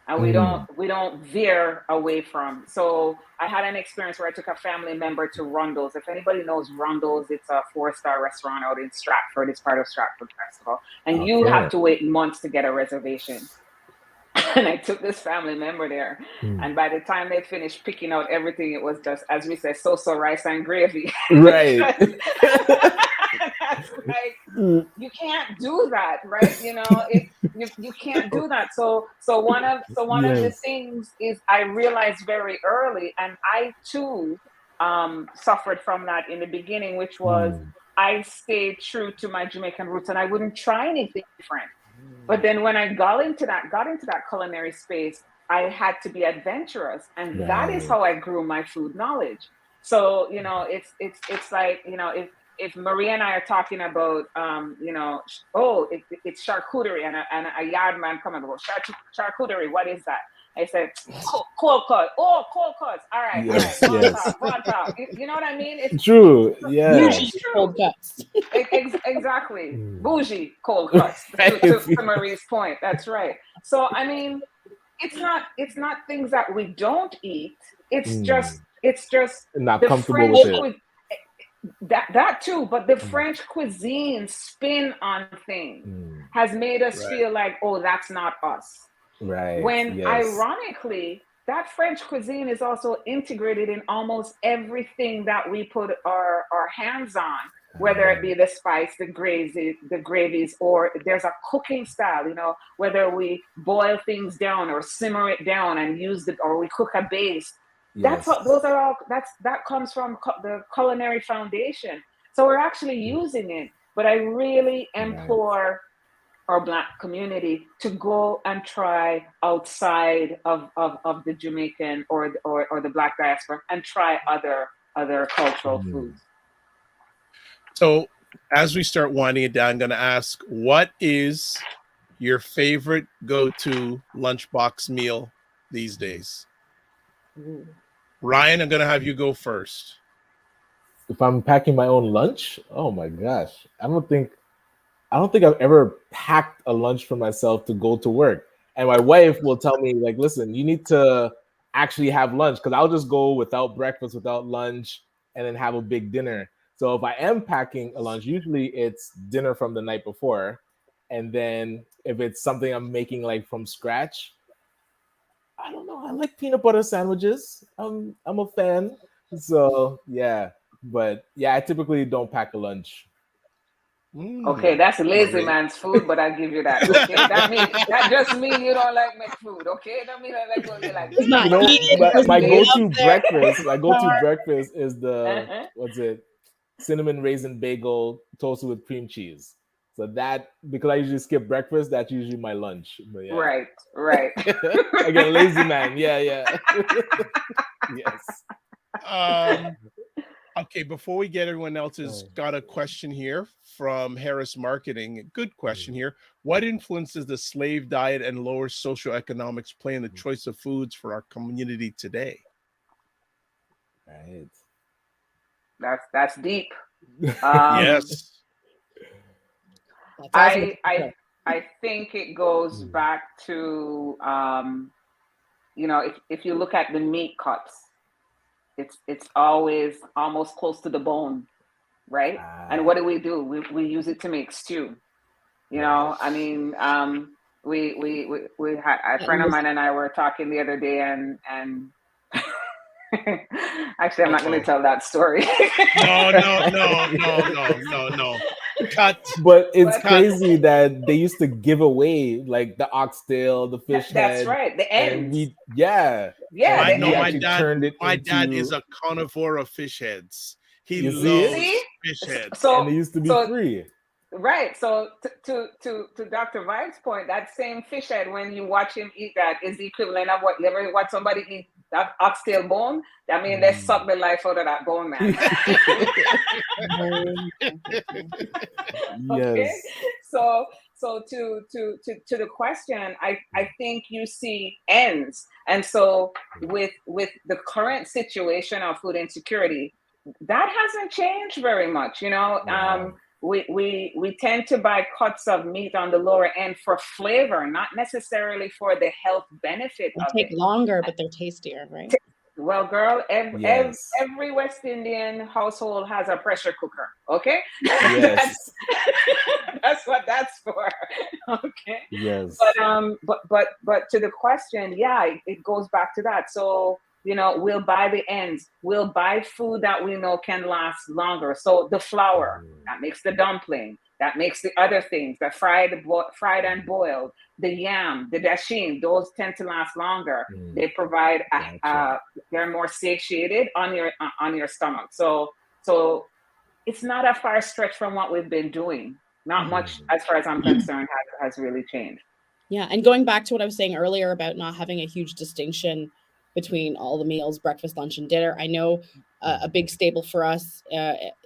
and we don't veer away from. So I had an experience where I took a family member to Rondo's. If anybody knows Rondo's, it's a 4-star restaurant out in Stratford. It's part of Stratford Festival, and you have to wait months to get a reservation. And I took this family member there, and by the time they finished picking out everything, it was just, as we say, so rice and gravy. Right. That's like, you can't do that, right? You know, you can't do that. So one of the things is I realized very early, and I too suffered from that in the beginning, which was I stayed true to my Jamaican roots, and I wouldn't try anything different. But then when I got into that culinary space, I had to be adventurous, and that is how I grew my food knowledge. So, you know, it's like, you know, if Maria and I are talking about, you know, it's charcuterie, and a yard man coming about charcuterie, what is that? I said, cold cuts. Oh, cold cuts. All right. Yes, all right. Bon top. You know what I mean? It's true. Yeah. Bougie cold cuts. Exactly. Bougie cold cuts. To Marie's point. That's right. So, I mean, it's not things that we don't eat. It's just not the comfortable French with it. That too, but the French cuisine spin on things has made us feel like, oh, that's not us. Right. When ironically, that French cuisine is also integrated in almost everything that we put our hands on, whether it be the spice, the gravies, or there's a cooking style, you know, whether we boil things down or simmer it down and or we cook a base. That's what that comes from the culinary foundation. So we're actually using it, but I really implore our Black community to go and try outside of the Jamaican or the Black diaspora and try other cultural foods. So as we start winding it down, I'm going to ask, what is your favorite go-to lunchbox meal these days? Ryan, I'm going to have you go first. If I'm packing my own lunch, oh my gosh, I don't think I've ever packed a lunch for myself to go to work. And my wife will tell me, like, listen, you need to actually have lunch, because I'll just go without breakfast, without lunch, and then have a big dinner. So if I am packing a lunch, usually it's dinner from the night before. And then if it's something I'm making like from scratch, I don't know. I like peanut butter sandwiches. I'm a fan. So yeah. But yeah, I typically don't pack a lunch. Okay, that's a lazy man's food, but I give you that. Okay, that just means you don't like make food. Okay, that means I like what you like. You know, my go-to breakfast is the what's it? Cinnamon raisin bagel toasted with cream cheese. So that, because I usually skip breakfast, that's usually my lunch. But yeah. Right. Again, lazy man. Yeah. Yes. Okay, before we get everyone else's, got a question here from Harris Marketing. A good question here. What influence does the slave diet and lower socioeconomics play in the choice of foods for our community today? Right. That's deep. Yes. I think it goes back to you know, if you look at the meat cuts, it's always almost close to the bone, right? And what do? We use it to make stew. You know, I mean, we had a friend of mine and I were talking the other day, and actually, I'm not going to tell that story. No. Cut. But it's crazy that they used to give away like the oxtail, the fish head. That's right. The ends. My dad is a carnivore of fish heads. He loves fish heads. And they used to be free. Right. So to Dr. Vibe's point, that same fish head, when you watch him eat that, is the equivalent of what somebody eat that oxtail bone. I mean, they suck the life out of that bone, man. Okay? Yes. So to the question, I think you see ends, and so with the current situation of food insecurity, that hasn't changed very much. You know, we tend to buy cuts of meat on the lower end for flavor, not necessarily for the health benefit They of take it. longer, but they're tastier, right? Well, girl, Yes. every West Indian household has a pressure cooker. Okay, Yes. that's what that's for. Okay. Yes. But to the question, yeah, it goes back to that. So, you know, we'll buy the ends. We'll buy food that we know can last longer. So the flour that makes the dumpling, that makes the other things, the fried and boiled, the yam, the dasheen, those tend to last longer. They provide they're more satiated on your stomach. So it's not a far stretch from what we've been doing. Not much, as far as I'm concerned, has really changed. Yeah, and going back to what I was saying earlier about not having a huge distinction between all the meals, breakfast, lunch, and dinner. I know a big staple for us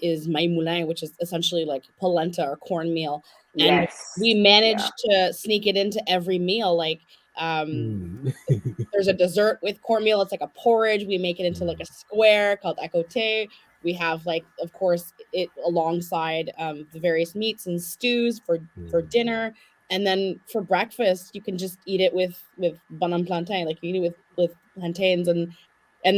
is moulin, which is essentially like polenta or cornmeal. And we managed to sneak it into every meal. Like there's a dessert with cornmeal. It's like a porridge. We make it into like a square called écoté. We have, like, of course, it alongside the various meats and stews for dinner. And then for breakfast, you can just eat it with banane plantain, like you eat it with plantains, and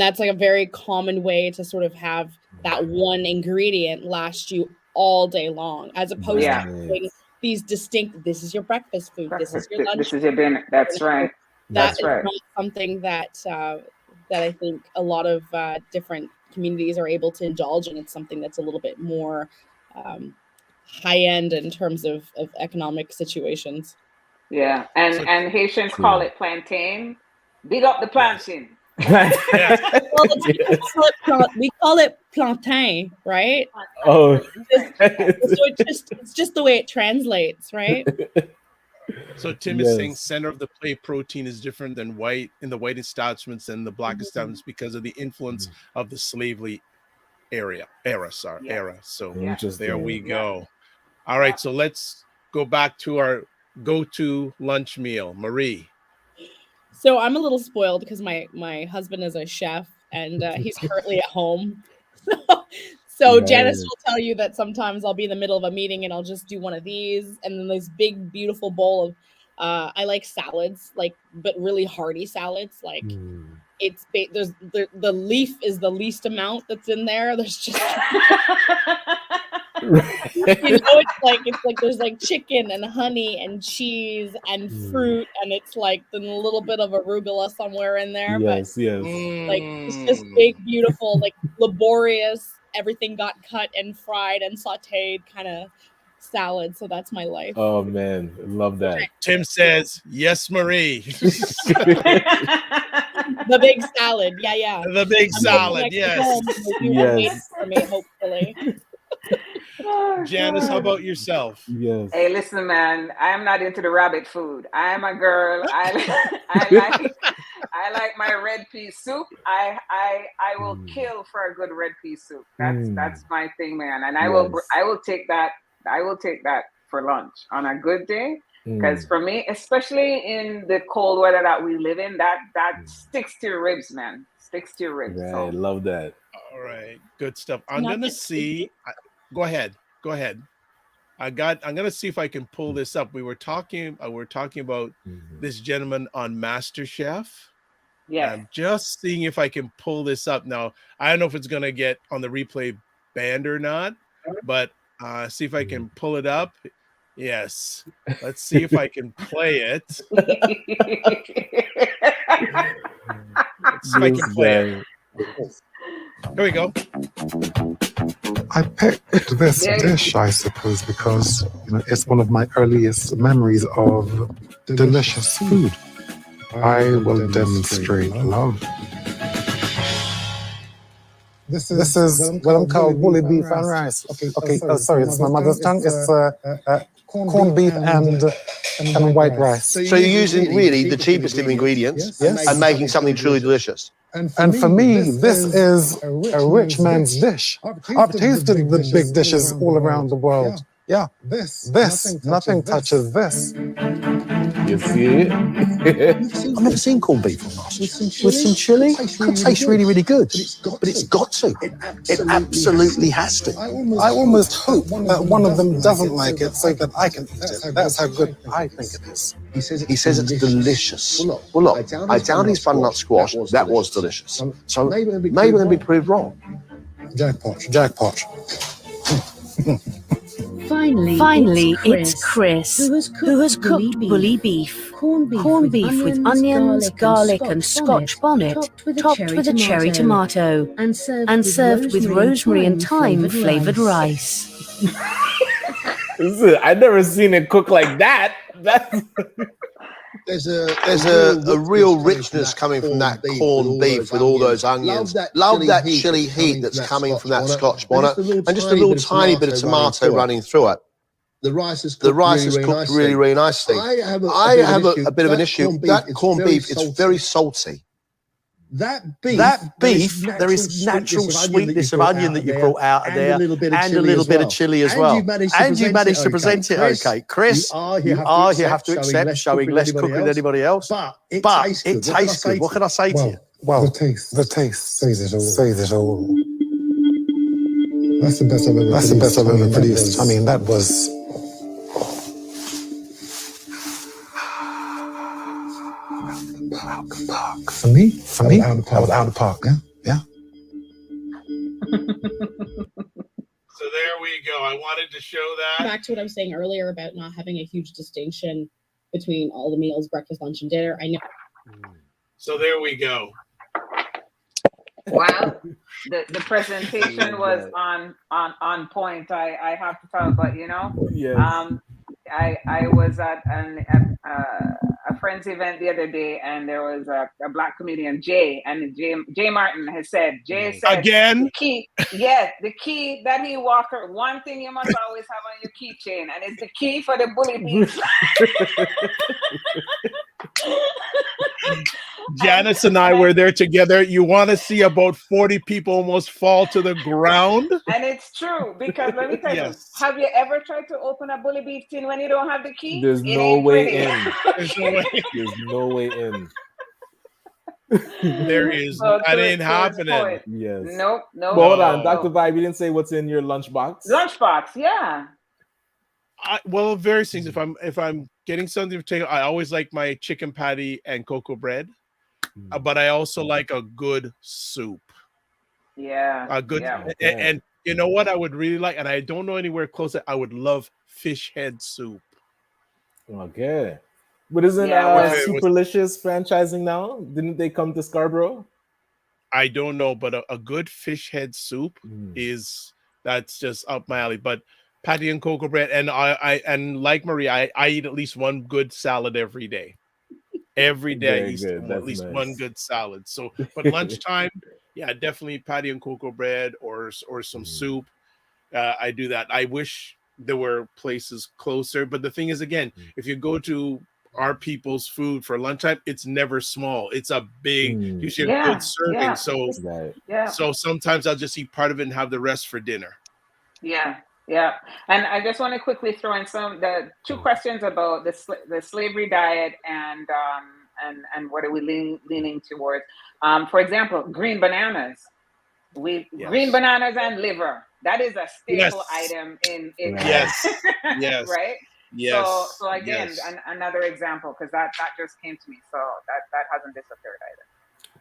that's like a very common way to sort of have that one ingredient last you all day long, as opposed to having these distinct. This is your breakfast food. This is your lunch. This is your dinner. That's right. That's right. Not something that that I think a lot of different communities are able to indulge in. It's something that's a little bit more high end in terms of economic situations. Yeah, and Haitians call it plantain. Big up the plantain. We call it plantain, right? Oh, it's just the way it translates, right? So Tim is saying center of the plate protein is different than white in the white establishments and the black establishments because of the influence of the slavery era. So there we go. All right, so let's go back to our go-to lunch meal. Marie. So I'm a little spoiled because my husband is a chef and he's currently at home. So Janice will tell you that sometimes I'll be in the middle of a meeting and I'll just do one of these, and then this big beautiful bowl of I like salads, like, but really hearty salads. Like it's there's the leaf is the least amount that's in there. There's just it's like there's like chicken and honey and cheese and fruit, and it's like then a little bit of arugula somewhere in there. Like it's just big, beautiful, like laborious, everything got cut and fried and sauteed kind of salad. So that's my life. Oh man, love that. Tim says yes, Marie. The big salad, yeah. The big salad, yes. For me, hopefully. Janice, how about yourself? Yes. Hey, listen, man. I'm not into the rabbit food. I'm a girl. I like my red pea soup. I will kill for a good red pea soup. That's my thing, man. And I will take that. I will take that for lunch on a good day. Because for me, especially in the cold weather that we live in, that sticks to your ribs, man. Sticks to your ribs. Right, so. love that. All right, good stuff. I'm gonna see. Go ahead. I'm gonna see if I can pull this up. We're talking about this gentleman on MasterChef. Yeah. I'm just seeing if I can pull this up now. I don't know if it's gonna get on the replay band or not, but see if I can pull it up. Yes. Let's see if I can play it. Let's see if I can play it. Here we go. I picked this dish, I suppose, because it's one of my earliest memories of delicious food. I will demonstrate love. This is what I'm called woolly beef and rice. Okay. Sorry, it's my mother's tongue. It's corned beef and white rice. So you're using really the cheapest of ingredients and making something truly delicious. And for me, this is a rich man's dish. I've tasted the big dishes all around the world. Yeah, this nothing touches this. You see? I've never seen corned beef on rice. With some chili? Could taste really, really good. But it's got to. It absolutely has to. I almost hope that one of them doesn't like it so that I can eat it. That's how good I think it is. He says it's delicious. Well, look, I downed his butternut squash. That was delicious. So maybe I'm going to be proved wrong. Jackpot. Finally, it's Chris, who has cooked bully beef. Corned beef with onions, garlic and Scotch bonnet, topped with a cherry tomato, and served with rosemary and thyme flavoured rice. I've never seen it cook like that. There's a real richness coming from that corned beef with all those onions. Love that chili heat that's coming from that Scotch bonnet, and just a little tiny bit of tomato running through it. The rice is cooked really, really nicely. I have a bit of an issue. That corned beef, it's very salty. That beef, there is natural sweetness of onion that you brought out of there, and a little bit of chili as well. And you managed to present it okay. Chris, you have to accept showing less cooking than anybody else. But it tastes good. What can I say to you? Well, the taste says it all. That's the best I've ever produced. I mean, that was... For me, that was out of the park. Yeah. So there we go. I wanted to show that. Back to what I was saying earlier about not having a huge distinction between all the meals, breakfast, lunch, and dinner. I know. So there we go. Wow, the presentation was on point. I have to tell, but Yes. I was at a friend's event the other day, and there was a Black comedian, Jay Martin has said, again, the key that he walker, one thing you must always have on your keychain, and it's the key for the bully beef. Janice and I were there together. You want to see about 40 people almost fall to the ground? And it's true, because let me tell you, have you ever tried to open a bully beef tin when you don't have the key? There's no way in. There's no way. There's no way in. There is. That ain't happening. Yes. Nope. But hold on, Dr. Vibe, you didn't say what's in your lunchbox? Lunchbox, yeah. Well, various things. If I'm getting something to take, I always like my chicken patty and cocoa bread, but I also like a good soup. Yeah. A good, and you know what I would really like, and I don't know anywhere close. I would love fish head soup. Okay, but isn't Superlicious franchising now? Didn't they come to Scarborough? I don't know, but a good fish head soup that's just up my alley. But patty and cocoa bread, and I like Marie, I eat at least one good salad every day. Every day I eat at least one good salad. So, but lunchtime, yeah, definitely patty and cocoa bread or some soup. I do that. I wish there were places closer, but the thing is, again, if you go to our people's food for lunchtime, it's never small. It's a big, usually a good serving. So sometimes I'll just eat part of it and have the rest for dinner. Yeah. Yeah, and I just want to quickly throw in the two questions about the slavery diet and what are we leaning towards? For example, green bananas. Green bananas and liver. That is a staple item in yes, right. Yes. So again, another example, because that just came to me. So that hasn't disappeared either.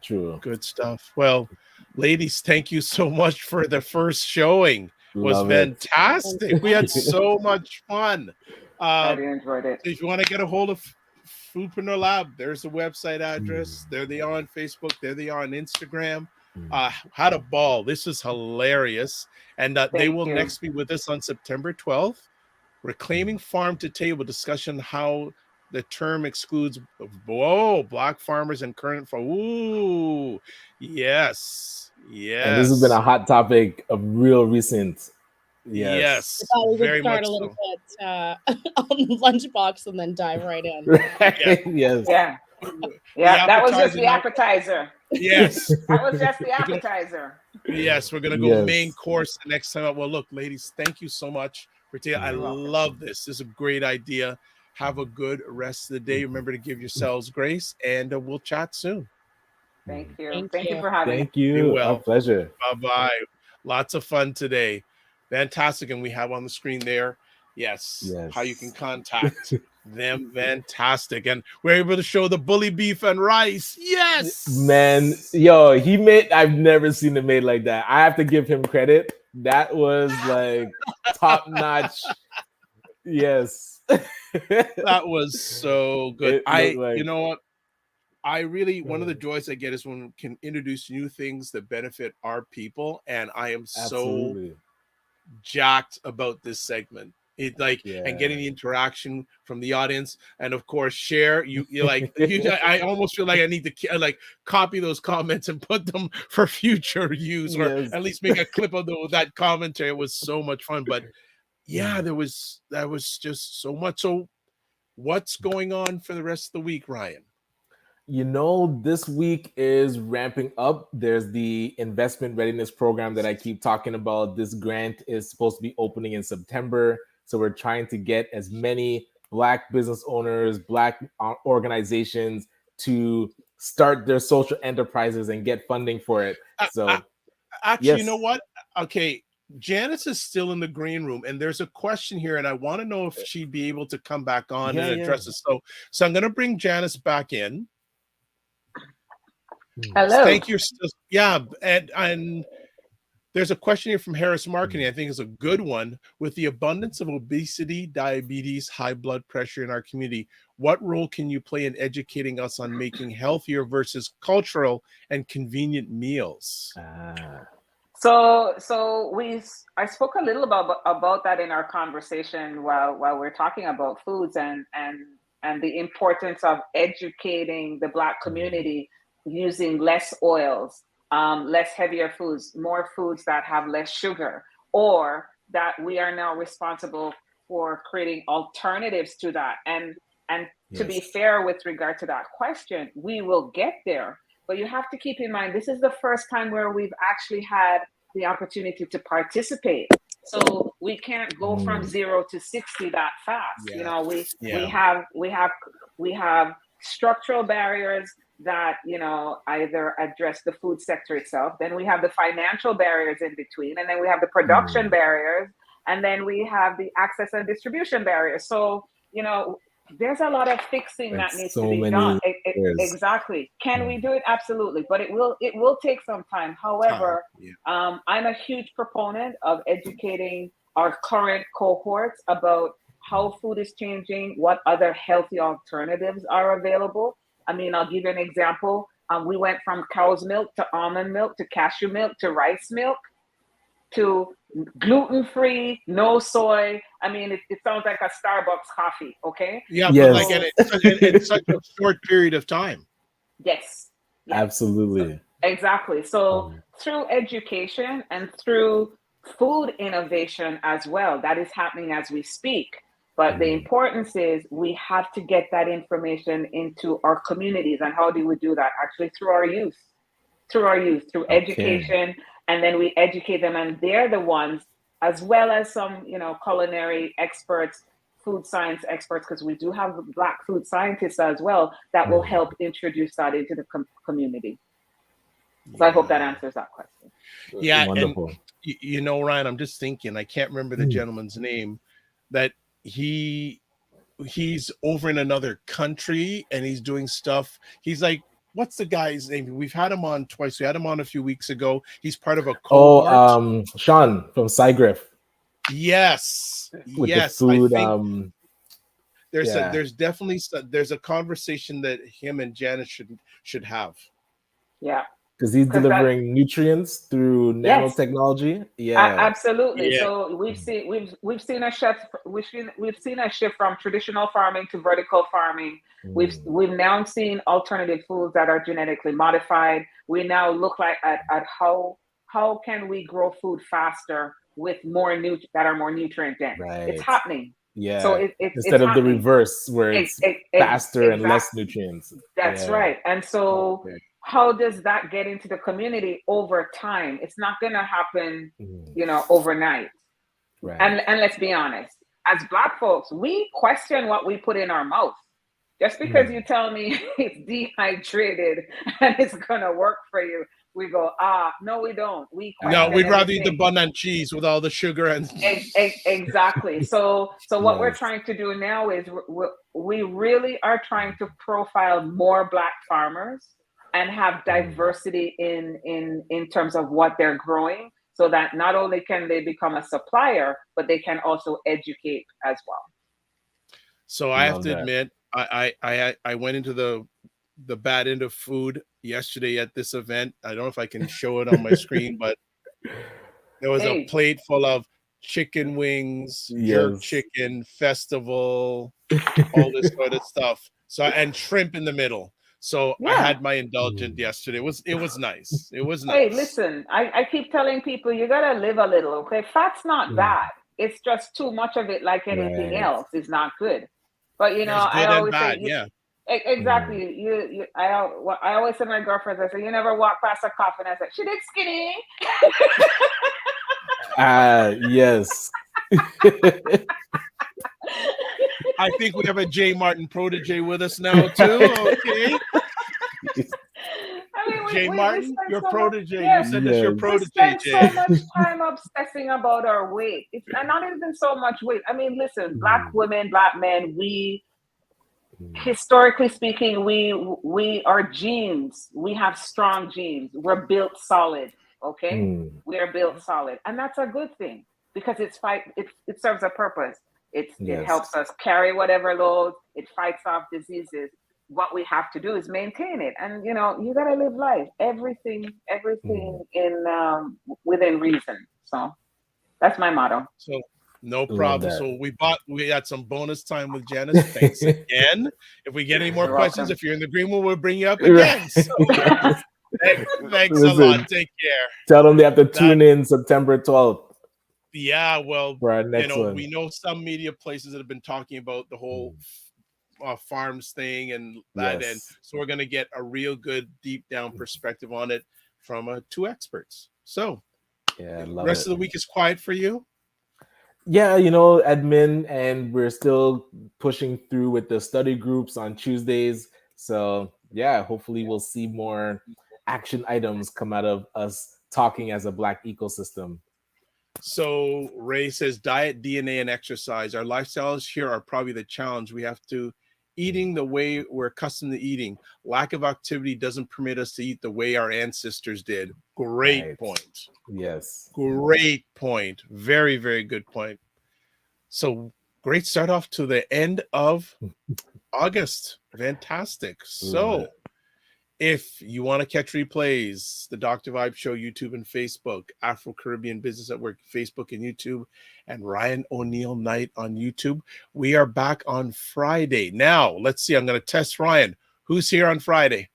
True. Good stuff. Well, ladies, thank you so much for the first showing. Was fantastic. We had so much fun. I enjoyed it. If you want to get a hold of Foodpreneur Lab, there's a website address. There they are on Facebook. There they are on Instagram. Had a ball. This is hilarious. And they will next be with us on September 12th. Reclaiming Farm to Table discussion, how the term excludes Black farmers and current yes. Yes. And this has been a hot topic of real recent. Yes. I thought we would start a little bit on the lunchbox and then dive right in. Right. Yes. Yeah. Yeah. That was just the appetizer. Yes. That was just the appetizer. Yes. We're going to go main course the next time. Well, look, ladies, thank you so much for taking. I love this. This is a great idea. Have a good rest of the day. Remember to give yourselves grace, and we'll chat soon. Thank you. Thank Thank you you. for having me. Thank you. Be well. Our pleasure. Bye-bye. Lots of fun today. Fantastic. And we have on the screen there, yes. How you can contact them. Fantastic. And we're able to show the bully beef and rice. Yes. Man, yo, I've never seen it made like that. I have to give him credit. That was like top notch. Yes. That was so good. You know what? One of the joys I get is when we can introduce new things that benefit our people. And I am so jacked about this segment. And getting the interaction from the audience, and of course share. I almost feel like I need to copy those comments and put them for future use, or at least make a clip of that commentary. It was so much fun. But yeah, that was just so much. So what's going on for the rest of the week, Ryan? This week is ramping up. There's the investment readiness program that I keep talking about. This grant is supposed to be opening in September. So we're trying to get as many Black business owners, Black organizations to start their social enterprises and get funding for it. So actually, you know what? Okay. Janice is still in the green room, and there's a question here, and I want to know if she'd be able to come back on and address it. So I'm going to bring Janice back in. Hello. Thank you. Yeah, and there's a question here from Harris Marketing. I think is a good one. With the abundance of obesity, diabetes, high blood pressure in our community, what role can you play in educating us on making healthier versus cultural and convenient meals? So I spoke a little about that in our conversation while we're talking about foods and the importance of educating the Black community using less oils, less heavier foods, more foods that have less sugar, or that we are now responsible for creating alternatives to that. And to be fair with regard to that question, we will get there. But you have to keep in mind, this is the first time where we've actually had the opportunity to participate. So we can't go from 0 to 60 that fast. We have structural barriers that either address the food sector itself. Then we have the financial barriers in between, and then we have the production barriers, and then we have the access and distribution barriers. So there's a lot of fixing that needs to be done. Exactly. Can we do it? Absolutely. But it will take some time. However, I'm a huge proponent of educating our current cohorts about how food is changing, what other healthy alternatives are available. I mean, I'll give you an example. We went from cow's milk to almond milk to cashew milk to rice milk to gluten-free, no soy. I mean, it sounds like a Starbucks coffee, okay? Yeah, but like in such a short period of time. Yes. Absolutely. Exactly. So through education and through food innovation as well, that is happening as we speak. But the importance is we have to get that information into our communities. And how do we do that? Actually, through our youth, through education. And then we educate them, and they're the ones, as well as some, culinary experts, food science experts, because we do have Black food scientists as well, that will help introduce that into the community. So I hope that answers that question. Yeah, wonderful. And Ryan, I'm just thinking, I can't remember the gentleman's name, that he's over in another country and he's doing stuff. He's like, what's the guy's name? We've had him on twice. We had him on a few weeks ago. He's part of a cohort. Sean from Sigriff. Yes. With the food. There's definitely a conversation that him and Janice should have. Yeah. Because he's delivering nutrients through nanotechnology. Absolutely. Yeah. So we've seen a shift. We've seen a shift from traditional farming to vertical farming. We've now seen alternative foods that are genetically modified. We now look at how can we grow food faster with that are more nutrient dense. Right. It's happening. Yeah. So instead of the reverse where it's faster and less nutrients. That's right. And so how does that get into the community over time? It's not going to happen, overnight. Right. And let's be honest, as Black folks, we question what we put in our mouth. Just because you tell me it's dehydrated and it's gonna work for you, we go, no, we don't. We question we'd rather eat everything. the bun and cheese with all the sugar and Exactly. So what we're trying to do now is we really are trying to profile more Black farmers and have diversity in terms of what they're growing, so that not only can they become a supplier, but they can also educate as well. So I have to admit, I went into the bad end of food yesterday at this event. I don't know if I can show it on my screen, but there was a plate full of chicken wings, jerk chicken, festival, all this sort of stuff. So, and shrimp in the middle. So I had my indulgent yesterday. It was nice. It was nice. Hey, listen, I keep telling people, you gotta live a little, okay? Fat's not bad. It's just too much of it, like anything else, is not good. But you know, I always say, exactly. I always say to my girlfriends, I say, you never walk past a coffin. I said, she did skinny. Yes. I think we have a J. Martin protege with us now too. Okay. J. Martin, your protege. You said that's your protege. We spend so much time obsessing about our weight. It's not even so much weight. I mean, listen, Black women, Black men, we, historically speaking, we are genes. We have strong genes. We're built solid. Okay, we are built solid, and that's a good thing because it serves a purpose. It helps us carry whatever load. It fights off diseases. What we have to do is maintain it, and you know, you gotta live life. Everything in within reason. So that's my motto. So no problem. So we had some bonus time with Janice. Thanks again. If we get any more questions, if you're in the green room, we'll bring you up again. So, thanks a lot. Take care. Tell them they have to tune in September 12th. Yeah, well, for our next one. We know some media places that have been talking about the whole farms thing and that, and so we're going to get a real good deep down perspective on it from two experts. So, the rest of the week is quiet for you. Yeah, you know, admin, and we're still pushing through with the study groups on Tuesdays. So yeah, hopefully we'll see more action items come out of us talking as a Black ecosystem. So Ray says diet, DNA, and exercise. Our lifestyles here are probably the challenge. We have to eating the way we're accustomed to eating. Lack of activity doesn't permit us to eat the way our ancestors did. Great point. Yes. Great point. Very, very good point. So great start off to the end of August. Fantastic. So if you want to catch replays, the Dr. Vibe Show, YouTube and Facebook, Afro-Caribbean Business Network, Facebook and YouTube, and Ryan Oneil Knight on YouTube. We are back on Friday. Now, let's see. I'm going to test Ryan. Who's here on Friday?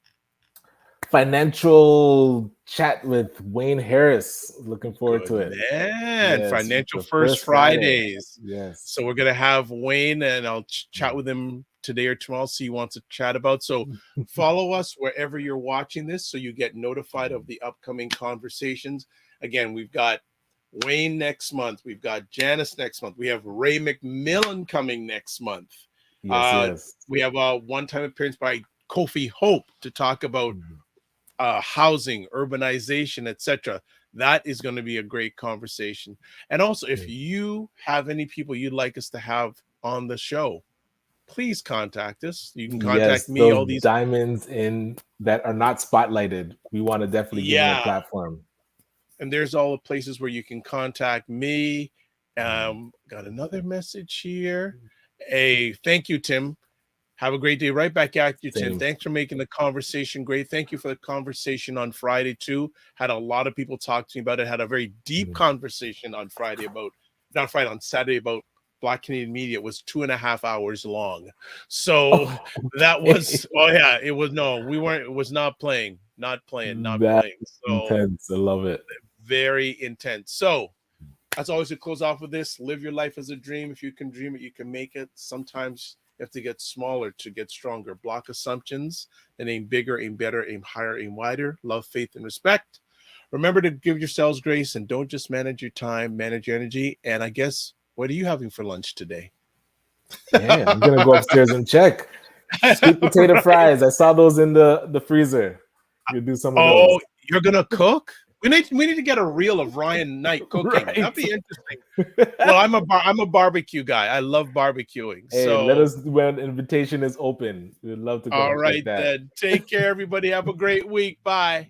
Financial chat with Wayne Harris. Looking forward to it. Man, yes, Financial First Fridays. Yes. So we're going to have Wayne, and I'll chat with him today or tomorrow, see he wants to chat about. So follow us wherever you're watching this so you get notified of the upcoming conversations. Again, we've got Wayne next month. We've got Janice next month. We have Ray McMillan coming next month. Yes. We have a one-time appearance by Kofi Hope to talk about housing, urbanization, etc. That is going to be a great conversation. And also, if you have any people you'd like us to have on the show, please contact us. You can contact me. All these diamonds in that are not spotlighted, we want to definitely give them a platform. And there's all the places where you can contact me. Got another message here. Hey, thank you, Tim. Have a great day. Right back at you, Tim. Thanks for making the conversation great. Thank you for the conversation on Friday, too. Had a lot of people talk to me about it. Had a very deep conversation on Friday about, not Friday, on Saturday about Black Canadian media. It was 2.5 hours long. So that was, it was, it was not playing. So intense. I love it. Very intense. So as always, to close off with this, live your life as a dream. If you can dream it, you can make it. Sometimes you have to get smaller to get stronger. Block assumptions and aim bigger, aim better, aim higher, aim wider. Love, faith, and respect. Remember to give yourselves grace and don't just manage your time, manage your energy. And I guess What are you having for lunch today? Yeah, I'm gonna go upstairs and check. Sweet potato fries. I saw those in the freezer. You do some of those. Oh, you're gonna cook? We need to get a reel of Ryan Knight cooking. Right. That'd be interesting. Well, I'm a barbecue guy. I love barbecuing. Hey, so let us when invitation is open. We'd love to go. All right, like that. then. Take care, everybody. Have a great week. Bye.